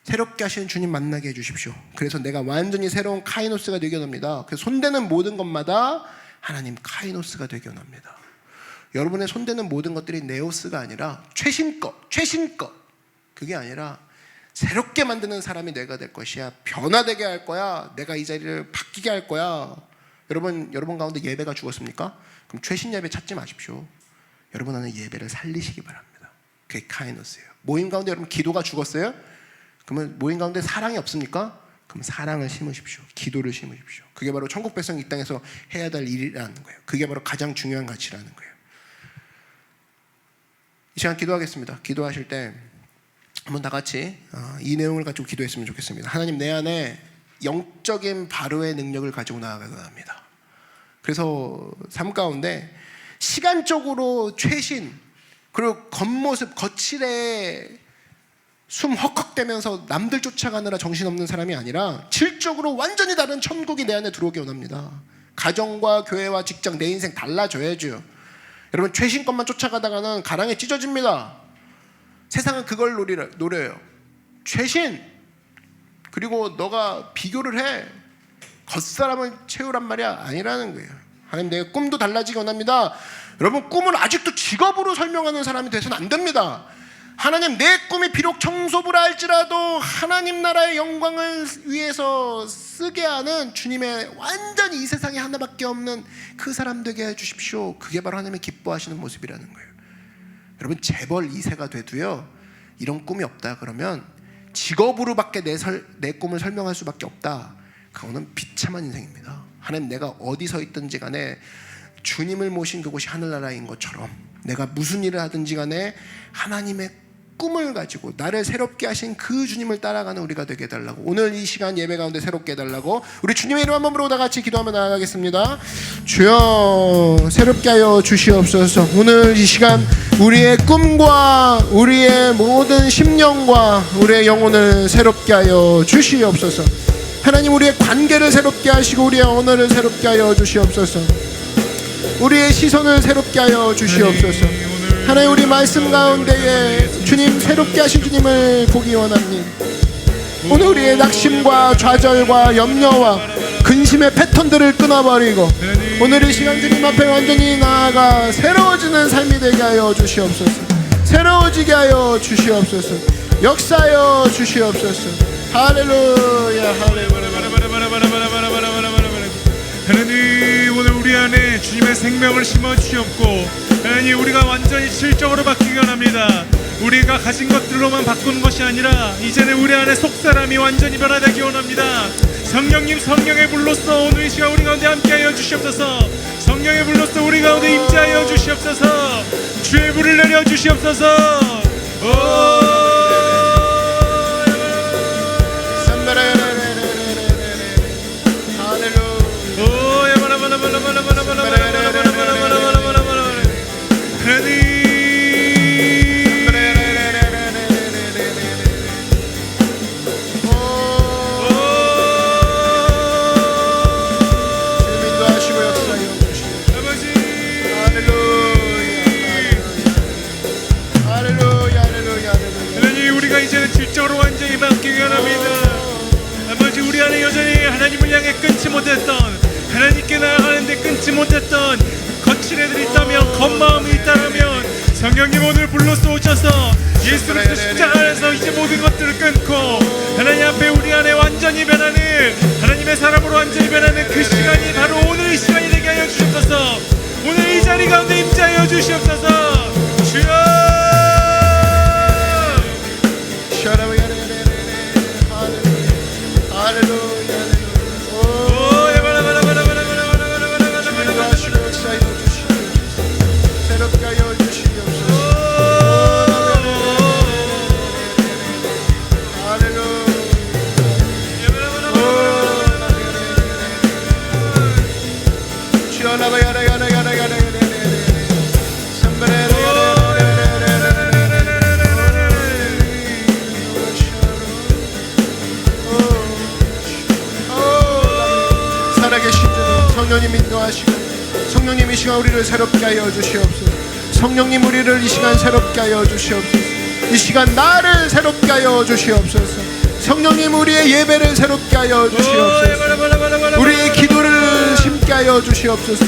새롭게 하시는 주님 만나게 해주십시오. 그래서 내가 완전히 새로운 카이노스가 되게 원합니다. 그래서 손대는 모든 것마다 하나님 카이노스가 되게 원합니다. 여러분의 손대는 모든 것들이 네오스가 아니라 최신 것. 그게 아니라 새롭게 만드는 사람이 내가 될 것이야. 변화되게 할 거야. 내가 이 자리를 바뀌게 할 거야. 여러분 가운데 예배가 죽었습니까? 그럼 최신 예배 찾지 마십시오. 여러분 안에 예배를 살리시기 바랍니다. 그게 카이노스예요. 모임 가운데 여러분 기도가 죽었어요? 그러면 모임 가운데 사랑이 없습니까? 그럼 사랑을 심으십시오. 기도를 심으십시오. 그게 바로 천국 백성이 이 땅에서 해야 될 일이라는 거예요. 그게 바로 가장 중요한 가치라는 거예요. 이 시간 기도하겠습니다. 기도하실 때 한번 다 같이 이 내용을 가지고 기도했으면 좋겠습니다. 하나님, 내 안에 영적인 바로의 능력을 가지고 나아가야 합니다. 그래서 삶 가운데 시간적으로 최신, 그리고 겉모습, 거칠에 숨 헉헉대면서 남들 쫓아가느라 정신없는 사람이 아니라 질적으로 완전히 다른 천국이 내 안에 들어오기 원합니다. 가정과 교회와 직장, 내 인생 달라져야죠. 여러분, 최신 것만 쫓아가다가는 가랑에 찢어집니다. 세상은 그걸 노려요. 최신. 그리고 너가 비교를 해. 겉사람을 채우란 말이야. 아니라는 거예요. 하나님, 내 꿈도 달라지기 원합니다. 여러분, 꿈을 아직도 직업으로 설명하는 사람이 돼서는 안 됩니다. 하나님, 내 꿈이 비록 청소부라 할지라도 하나님 나라의 영광을 위해서 쓰게 하는 주님의 완전히 이 세상에 하나밖에 없는 그 사람 되게 해주십시오. 그게 바로 하나님의 기뻐하시는 모습이라는 거예요. 여러분, 재벌 2세가 돼도요, 이런 꿈이 없다 그러면 직업으로밖에 내 꿈을 설명할 수밖에 없다. 그거는 비참한 인생입니다. 하나님, 내가 어디서 있든지 간에 주님을 모신 그곳이 하늘나라인 것처럼 내가 무슨 일을 하든지 간에 하나님의 꿈을 가지고 나를 새롭게 하신 그 주님을 따라가는 우리가 되게 해달라고, 오늘 이 시간 예배 가운데 새롭게 해달라고 우리 주님의 이름 한번 부르고 다 같이 기도하며 나아가겠습니다. 주여, 새롭게 하여 주시옵소서. 오늘 이 시간 우리의 꿈과 우리의 모든 심령과 우리의 영혼을 새롭게 하여 주시옵소서. 하나님, 우리의 관계를 새롭게 하시고 우리의 언어를 새롭게 하여 주시옵소서. 우리의 시선을 새롭게 하여 주시옵소서. 하나님, 우리 말씀 가운데에 주님 새롭게 하신 주님을 보기 원합니다. 오늘 우리의 낙심과 좌절과 염려와 근심의 패턴들을 끊어버리고 오늘 이 시간 주님 앞에 완전히 나아가 새로워지는 삶이 되게 하여 주시옵소서. 새로워지게 하여 주시옵소서. 역사하여 주시옵소서. 할렐루야, 할렐루야. 하나님, 오늘 우리 안에 주님의 생명을 심어주시옵고 하나님, 우리가 완전히 질적으로 바뀌기 원합니다. 우리가 가진 것들로만 바꾸는 것이 아니라 이제는 우리 안에 속사람이 완전히 변화되기 원합니다. 성령님, 성령의 불로써 오늘 이 시간 우리 가운데 함께하여 주시옵소서. 성령의 불로써 우리 가운데 임재하여 주시옵소서. 주의 불을 내려 주시옵소서. 끊지 못했던, 하나님께 나아가는데 끊지 못했던 거친 애들이 있다면, 겉마음이 있다면 성령님 오늘 불러서 오셔서 예수 그리스도 십자가 안에서 이제 모든 것들을 끊고 하나님 앞에 우리 안에 완전히 변하는 하나님의 사람으로 완전히 변하는 그 시간이 바로 오늘 이 시간이 되게 하여 주시옵소서. 오늘 이 자리 가운데 임재하여 주시옵소서. 주여, 성령님 인도하시고 성령님 이 시간 우리를 새롭게 하여 주시옵소서. 성령님 우리를 이 시간 새롭게 하여 주시옵소서. 이 시간 나를 새롭게 하여 주시옵소서. 성령님 우리의 예배를 새롭게 하여 주시옵소서. 우리의 기도를 심게 하여 주시옵소서.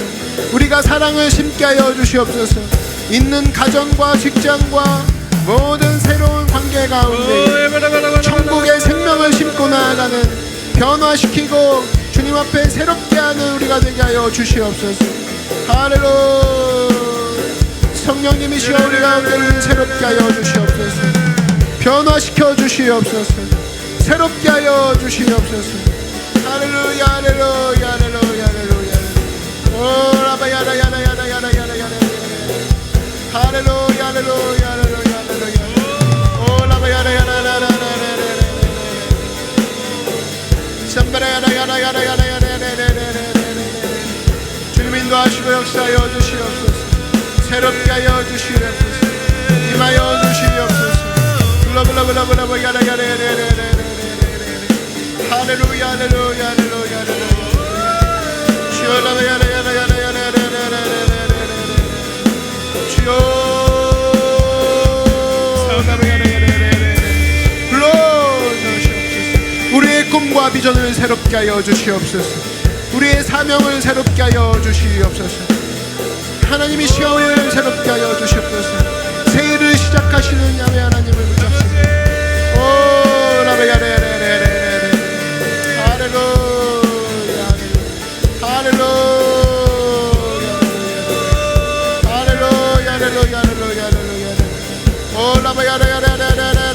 우리가 사랑을 심게 하여 주시옵소서. 있는 가정과 직장과 모든 새로운 관계 가운데 천국의 생명을 심고 나아가는, 변화시키고 주님 앞에 새롭게 하는 우리가 되게 하여 주시옵소서. 할렐루야. 성령님이 시간 우리 가운데를 새롭게 하여 주시옵소서. 변화시켜 주시옵소서. 새롭게 하여 주시옵소서. 할렐루야, 할렐루야, 할렐루야, 할렐루야. 오 라바야라 야라 야라 야라 야라 야라. 할렐루야, 할렐루야, 할렐루야, 할렐루야. 오 라바야라 야라 야라 야라 야라. 주님 인도하시고 역사하여 주시옵소서. 새롭게 하여 주시옵소서. 임하여 주시옵소서. 블라블라블라블라 야라야라야라야라. 할렐루야, 할렐루야, 할렐루야, 할렐루야. 주여 라야라야라야라야라야라. 주여 우리의 꿈과 비전을 새롭게 하여 주시옵소서. 우리의 사명을 새롭게 하여 주시옵소서. 하나님이 시험을 새롭게 하여 주시옵소서. 새 일을 시작하시는 야훼 하나님을 붙잡습니다. 오 라베야레레레레레 할렐루야 할렐루야 할렐루야 할렐루야 할렐루야 오 라베야레레레레레레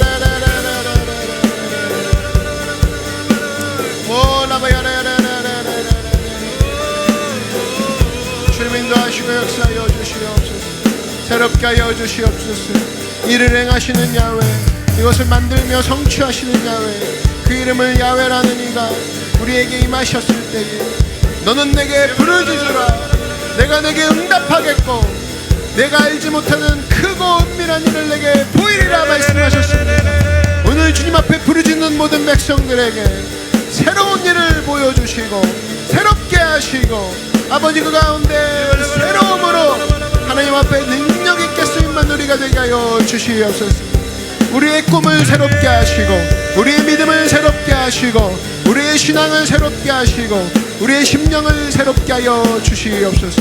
오 라베야레레레레레 주님 인도하시고 역사하여 주시옵소서. 새롭게 하여 주시옵소서. 이를 행하시는 야훼, 이것을 만들며 성취하시는 야훼, 그 이름을 야훼라는 이가 우리에게 임하셨을 때에 너는 내게 부르짖으라. 내가 내게 응답하겠고 내가 알지 못하는 크고 은밀한 일을 내게 보이리라 말씀하셨습니다. 오늘 주님 앞에 부르짖는 모든 백성들에게 새로운 일을 보여주시고 새롭게 하시고 아버지 그 가운데 새로움으로 하나님 앞에 능력 있게 쓰임만 우리가 되게 하여 주시옵소서. 우리의 꿈을 새롭게 하시고 우리의 믿음을 새롭게 하시고 우리의 신앙을 새롭게 하시고 우리의 심령을 새롭게 하여 주시옵소서.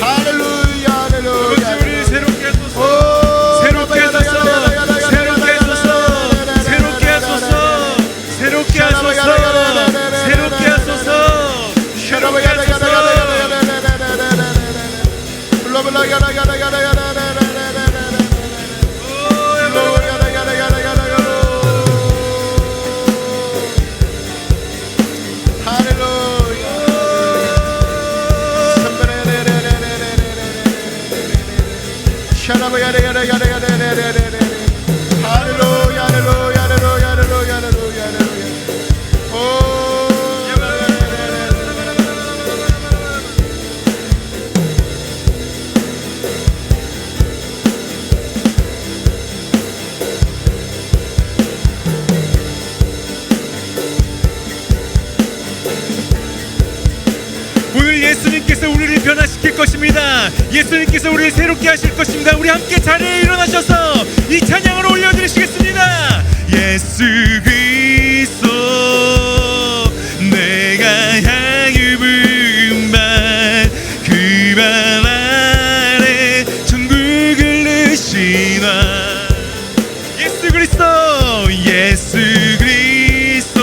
할렐루야 할렐루야. 우리를 새롭게 하소서. 새롭게 하소서. 새롭게 하소서. 새롭게 하소서. 새롭게 하소서. 새롭게 하소서. 오늘 예수님께서 우리를 변화시킬 것입니다. 예수님께서 우리를 새롭게 하실 것입니다. 우리 함께 자리에 일어나셔서 이 찬양을 올려드리시겠습니다. 예수 그리스도 내가 향유 분반 그 발 아래 천국을 누시나. 예수 그리스도 예수 그리스도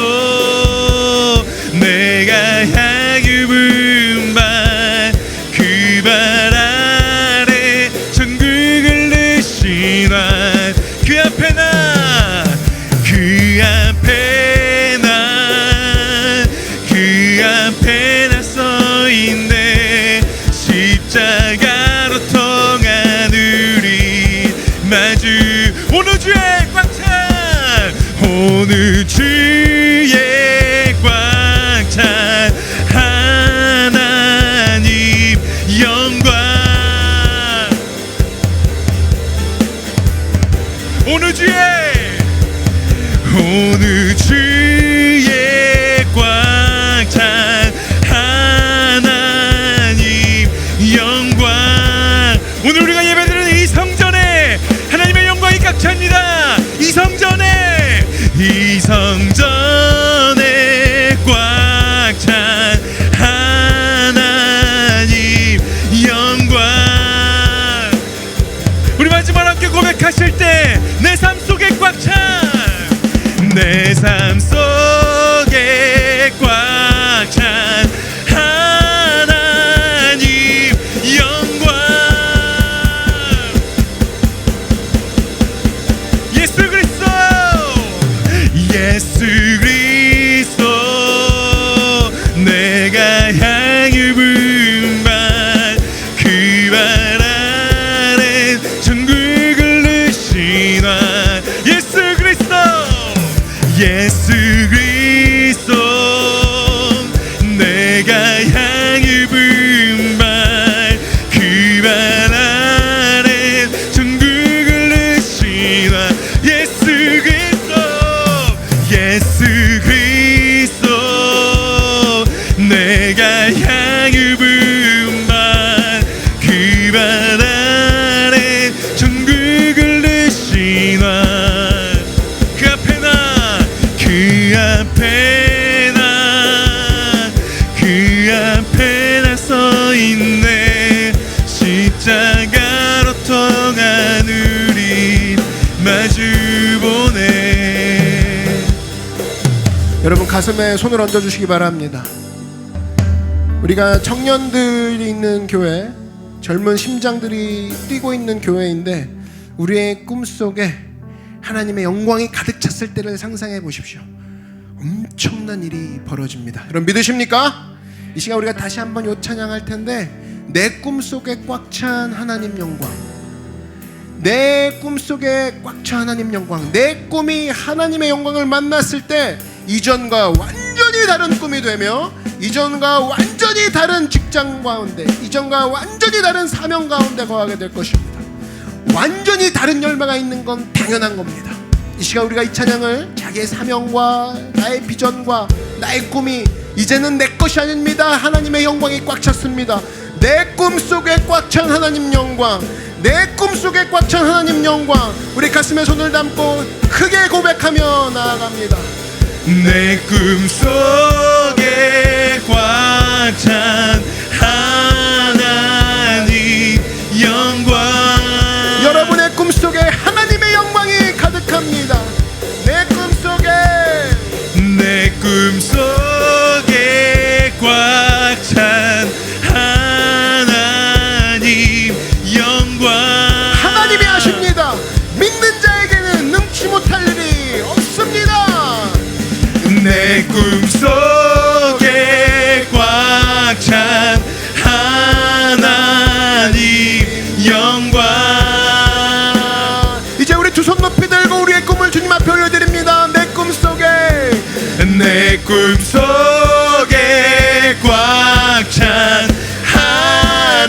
내가 향유 분반 그 발 아래 천국을 누시나. 그 앞에 나 그 앞에 나 그 앞에 나 서있네. 십자가로 통한 우리 마주 오늘 주의 꽉찬 오늘 주의 꽉찬 하나님 영광. 오늘 주의 꽉찬 하나님 영광. 오늘 우리가 예배드리는 이 성전에 하나님의 영광이 꽉 찹니다. 이 성전에 꽉 찬 하나님 영광. 우리 마지막 함께 고백하실 때 내 삶 속에 꽉 찬 내 삶 속에 꽉 찬 하나님 영광. 예수 그리스도 예수 그리스도 내가 향유 분반 그 발 아래 천국을 누시나. 예수 그리스도 예수 그리스도 내가 향유 분반 그 발 아래 천국을 누시나. 예수 그리스도 예수 그리스도 내가 향유 분반 그 발 아래 천국을 누시나. 그 앞에 나 그 앞에 여러분 가슴에 손을 얹어주시기 바랍니다. 우리가 청년들이 있는 교회, 젊은 심장들이 뛰고 있는 교회인데 우리의 꿈속에 하나님의 영광이 가득 찼을 때를 상상해 보십시오. 엄청난 일이 벌어집니다. 여러분 믿으십니까? 이 시간 우리가 다시 한번 요 찬양할 텐데 내 꿈속에 꽉 찬 하나님 영광, 내 꿈속에 꽉 찬 하나님 영광, 내 꿈이 하나님의 영광을 만났을 때 이전과 완전히 다른 꿈이 되며 이전과 완전히 다른 직장 가운데, 이전과 완전히 다른 사명 가운데 거하게 될 것입니다. 완전히 다른 열매가 있는 건 당연한 겁니다. 이 시간 우리가 이 찬양을 자기의 사명과 나의 비전과 나의 꿈이 이제는 내 것이 아닙니다. 하나님의 영광이 꽉 찼습니다. 내 꿈속에 꽉 찬 하나님 영광, 내 꿈속에 꽉 찬 하나님 영광, 우리 가슴에 손을 담고 크게 고백하며 나아갑니다. 내 꿈속에 꽉 찬 하나님 영광. 여러분의 꿈속에 하나님의 영광이 가득합니다. 내 꿈속에 꽉 찬 하나님 영광. 하나님이 하십니다. 믿는 자에게는 능치 못할 일이 없습니다. 내 꿈속에 꽉 찬 하나님 영광. 이제 우리 두 손 높이 들고 우리의 꿈을 주님 앞에 올려드립니다. 내 꿈속에 꽉 찬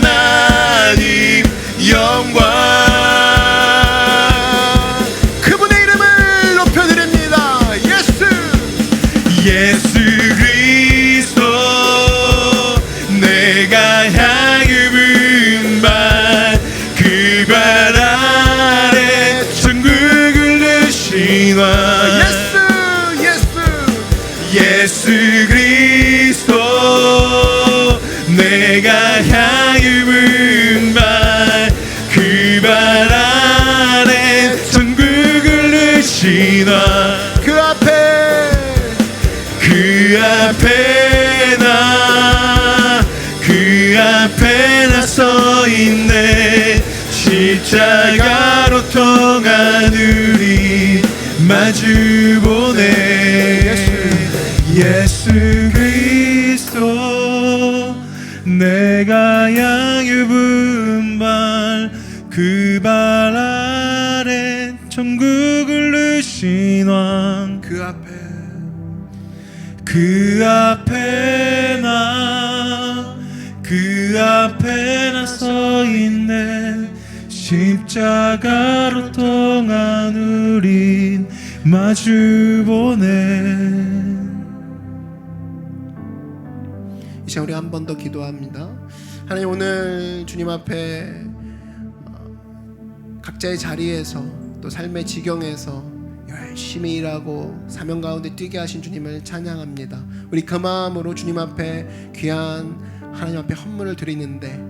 하나님 영광. 그분의 이름을 높여드립니다. 예수 그리스도 내가 향유 분발 그 발 아래 천국을 누시나. 예수 그리스도 내가 향유 분발 그 발 아래 천국을 누시나. 그 앞에 나 서 있네. 십자가로 통한 우리 마주 보네. 예수 그리스도 내가 양유 분발 그 발 아래 천국을 누신 왕. 그 앞에 나 서 있네. 십자가로 통한 우린 마주 보네. 이 시간 우리 한 번 더 기도합니다. 하나님, 오늘 주님 앞에 각자의 자리에서 또 삶의 지경에서 열심히 일하고 사명 가운데 뛰게 하신 주님을 찬양합니다. 우리 그 마음으로 주님 앞에 귀한 하나님 앞에 헌물을 드리는데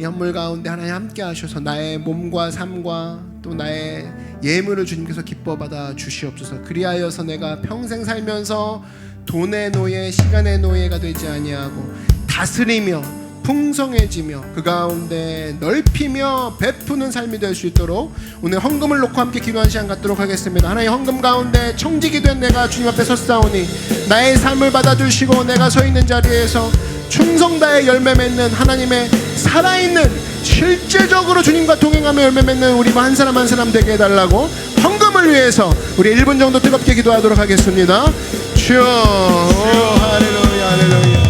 이 헌물 가운데 하나님 함께 하셔서 나의 몸과 삶과 또 나의 예물을 주님께서 기뻐 받아 주시옵소서. 그리하여서 내가 평생 살면서 돈의 노예, 시간의 노예가 되지 아니하고 다스리며 풍성해지며 그 가운데 넓히며 베푸는 삶이 될 수 있도록 오늘 헌금을 놓고 함께 기도한 시간 갖도록 하겠습니다. 하나님, 헌금 가운데 청직이 된 내가 주님 앞에 섰사오니 나의 삶을 받아주시고 내가 서 있는 자리에서 충성다의 열매 맺는 하나님의 살아있는 실제적으로 주님과 동행하며 열매 맺는 우리 한 사람 한 사람 되게 해달라고 헌금을 위해서 우리 1분 정도 뜨겁게 기도하도록 하겠습니다. 주여, 할렐루야, 할렐루야.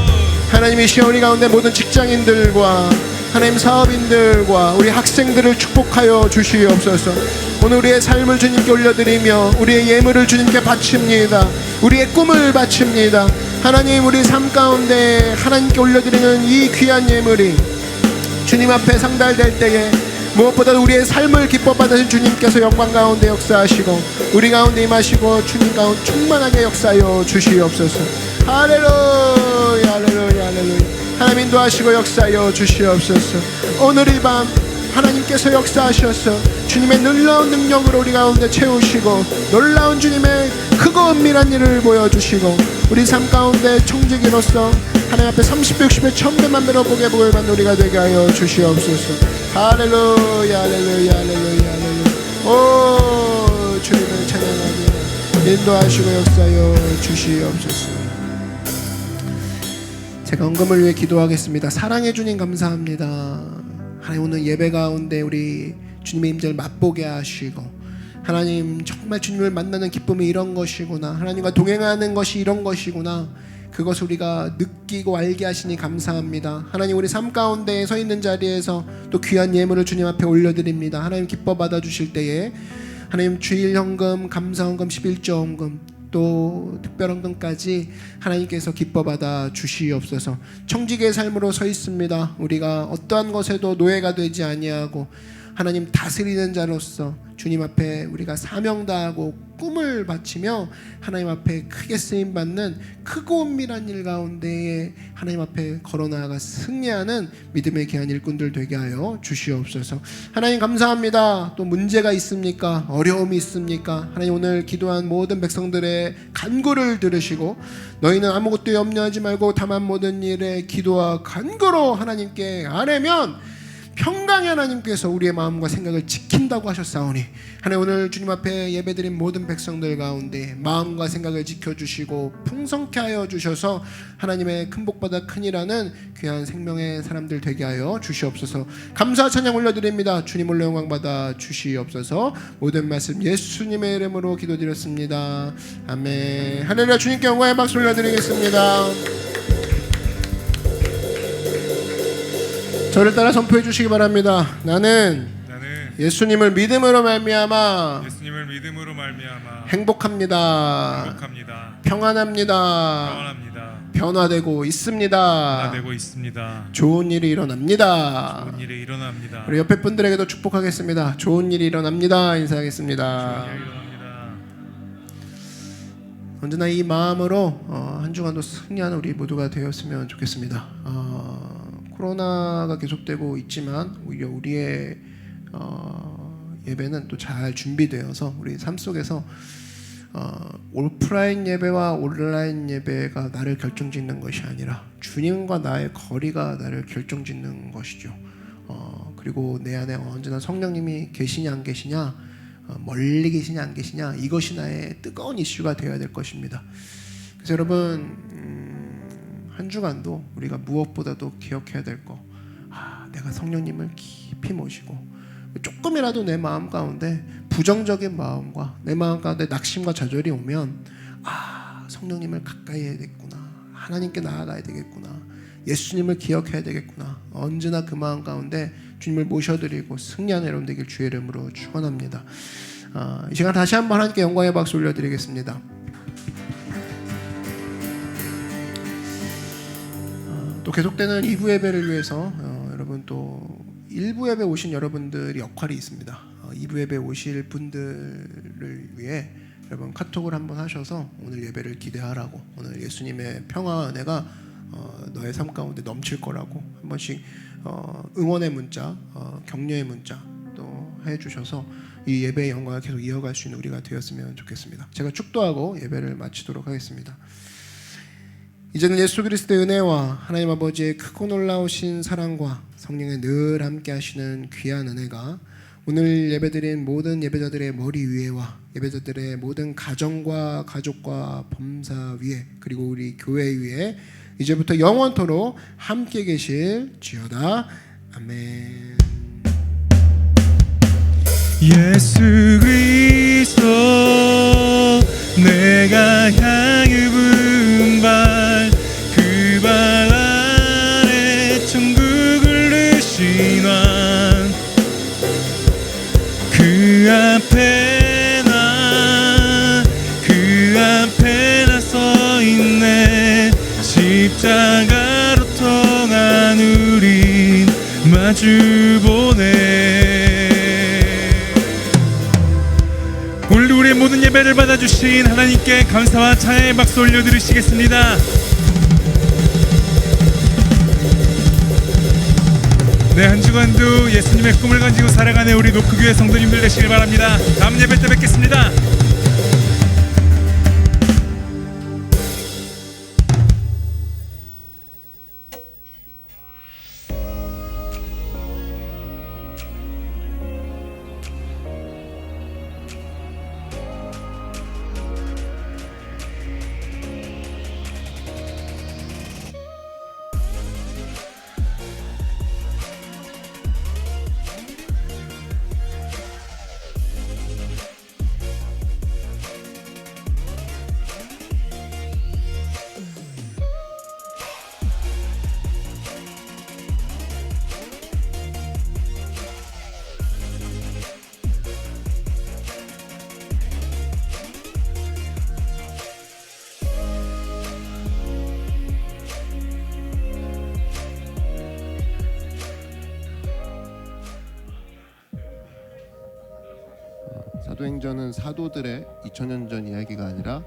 하나님이 시온이 가운데 모든 직장인들과 하나님 사업인들과 우리 학생들을 축복하여 주시옵소서. 오늘 우리의 삶을 주님께 올려드리며 우리의 예물을 주님께 바칩니다. 우리의 꿈을 바칩니다. 하나님, 우리 삶 가운데 하나님께 올려드리는 이 귀한 예물이 주님 앞에 상달될 때에 무엇보다도 우리의 삶을 기뻐 받으신 주님께서 영광 가운데 역사하시고 우리 가운데 임하시고 주님 가운데 충만하게 역사하여 주시옵소서. 할렐루야, 할렐루야, 할렐루야. 하나님 인도하시고 역사하여 주시옵소서. 오늘 이 밤 하나님께서 역사하셔서 주님의 놀라운 능력으로 우리 가운데 채우시고 놀라운 주님의 크고 은밀한 일을 보여주시고 우리 삶 가운데 청지기로서 하나님 앞에 30배, 60배, 1000배만 배로보게 복을 받는 우리가 되게 하여 주시옵소서. 할렐루야 할렐루야 할렐루야 할렐루야. 오 주님을 찬양합니다. 인도하시고 역사여 주시옵소서. 제가 헌금을 위해 기도하겠습니다. 사랑해 주님 감사합니다. 하나님 오늘 예배 가운데 우리 주님의 임재를 맛보게 하시고, 하나님 정말 주님을 만나는 기쁨이 이런 것이구나, 하나님과 동행하는 것이 이런 것이구나, 그것을 우리가 느끼고 알게 하시니 감사합니다. 하나님 우리 삶 가운데 서 있는 자리에서 또 귀한 예물을 주님 앞에 올려드립니다. 하나님 기뻐 받아주실 때에 하나님 주일 헌금, 감사 헌금, 11조 헌금, 또 특별 헌금까지 하나님께서 기뻐 받아 주시옵소서. 청지기의 삶으로 서 있습니다. 우리가 어떠한 것에도 노예가 되지 아니하고 하나님 다스리는 자로서 주님 앞에 우리가 사명 다하고 꿈을 바치며 하나님 앞에 크게 쓰임 받는 크고 은밀한 일 가운데에 하나님 앞에 걸어 나아가 승리하는 믿음의 귀한 일꾼들 되게 하여 주시옵소서. 하나님 감사합니다. 또 문제가 있습니까? 어려움이 있습니까? 하나님 오늘 기도한 모든 백성들의 간구를 들으시고, 너희는 아무것도 염려하지 말고 다만 모든 일에 기도와 간구로 하나님께 아뢰면 평강의 하나님께서 우리의 마음과 생각을 지킨다고 하셨사오니, 하나님 오늘 주님 앞에 예배드린 모든 백성들 가운데 마음과 생각을 지켜주시고 풍성케 하여 주셔서 하나님의 큰 복보다 큰이라는 귀한 생명의 사람들 되게 하여 주시옵소서. 감사 찬양 올려드립니다. 주님 홀로 영광 받아 주시옵소서. 모든 말씀 예수님의 이름으로 기도드렸습니다. 아멘. 할렐루야. 주님께 영광의 박수 올려드리겠습니다. 저를 따라 선포해 주시기 바랍니다. 나는 예수님을 믿음으로 말미암아 행복합니다. 평안합니다. 변화되고 있습니다. 좋은 일이 일어납니다. 우리 옆에 분들에게도 축복하겠습니다. 좋은 일이 일어납니다. 인사하겠습니다. 언제나 이 마음으로 한 주간도 승리하는 우리 모두가 되었으면 좋겠습니다. 코로나가 계속되고 있지만 오히려 우리의 예배는 또 잘 준비되어서 우리 삶 속에서 오프라인 예배와 온라인 예배가 나를 결정짓는 것이 아니라 주님과 나의 거리가 나를 결정짓는 것이죠. 그리고 내 안에 언제나 성령님이 계시냐 안 계시냐, 멀리 계시냐 안 계시냐, 이것이 나의 뜨거운 이슈가 되어야 될 것입니다. 그래서 여러분 한 주간도 우리가 무엇보다도 기억해야 될 거, 내가 성령님을 깊이 모시고 조금이라도 내 마음 가운데 부정적인 마음과 내 마음 가운데 낙심과 좌절이 오면 성령님을 가까이 해야 되겠구나, 하나님께 나아가야 되겠구나, 예수님을 기억해야 되겠구나, 언제나 그 마음 가운데 주님을 모셔드리고 승리하는 여러분 되길 주의 이름으로 축원합니다. 이 시간 다시 한번 하나님께 영광의 박수 올려드리겠습니다. 또 계속되는 2부 예배를 위해서 여러분 또 1부 예배 오신 여러분들이 역할이 있습니다. 2부 예배 오실 분들을 위해 여러분 카톡을 한번 하셔서 오늘 예배를 기대하라고, 오늘 예수님의 평화 은혜가 너의 삶 가운데 넘칠 거라고 한 번씩 응원의 문자, 격려의 문자 또 해주셔서 이 예배의 영광을 계속 이어갈 수 있는 우리가 되었으면 좋겠습니다. 제가 축도하고 예배를 마치도록 하겠습니다. 이제는 예수 그리스도의 은혜와 하나님 아버지의 크고 놀라우신 사랑과 성령의 늘 함께 하시는 귀한 은혜가 오늘 예배드린 모든 예배자들의 머리 위에와 예배자들의 모든 가정과 가족과 범사 위에, 그리고 우리 교회 위에 이제부터 영원토록 함께 계실지어다. 아멘. 예수 그리스도 내가 향해 부은 발, 그 발 아래 천국을 누신 왕, 그 앞에 나 서 있네. 십자가로 통한 우린 마주보네. 오늘도 우리의 모든 예배를 받아주신 하나님께 감사와 찬양의 박수 올려드리시겠습니다. 네, 한 주간도 예수님의 꿈을 가지고 살아가는 우리 노크교회 성도님들 되시길 바랍니다. 다음 예배 때 뵙겠습니다. 사도행전은 사도들의 2000년 전 이야기가 아니라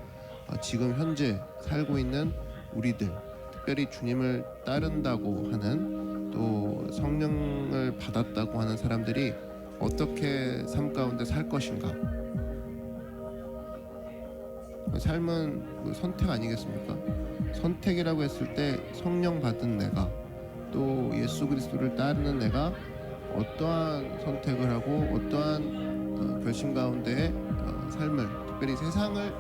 지금 현재 살고 있는 우리들, 특별히 주님을 따른다고 하는 또 성령을 받았다고 하는 사람들이 어떻게 삶 가운데 살 것인가. 삶은 선택 아니겠습니까? 선택이라고 했을 때 성령 받은 내가 또 예수 그리스도를 따르는 내가 어떠한 선택을 하고 어떠한 결심 가운데의 삶을, 특별히 세상을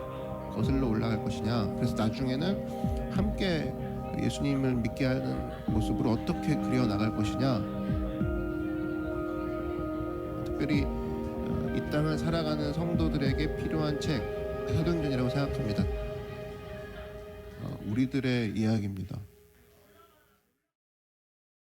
거슬러 올라갈 것이냐. 그래서 나중에는 함께 예수님을 믿게 하는 모습으로 어떻게 그려 나갈 것이냐. 특별히 이 땅을 살아가는 성도들에게 필요한 책 사도행전이라고 생각합니다. 우리들의 이야기입니다.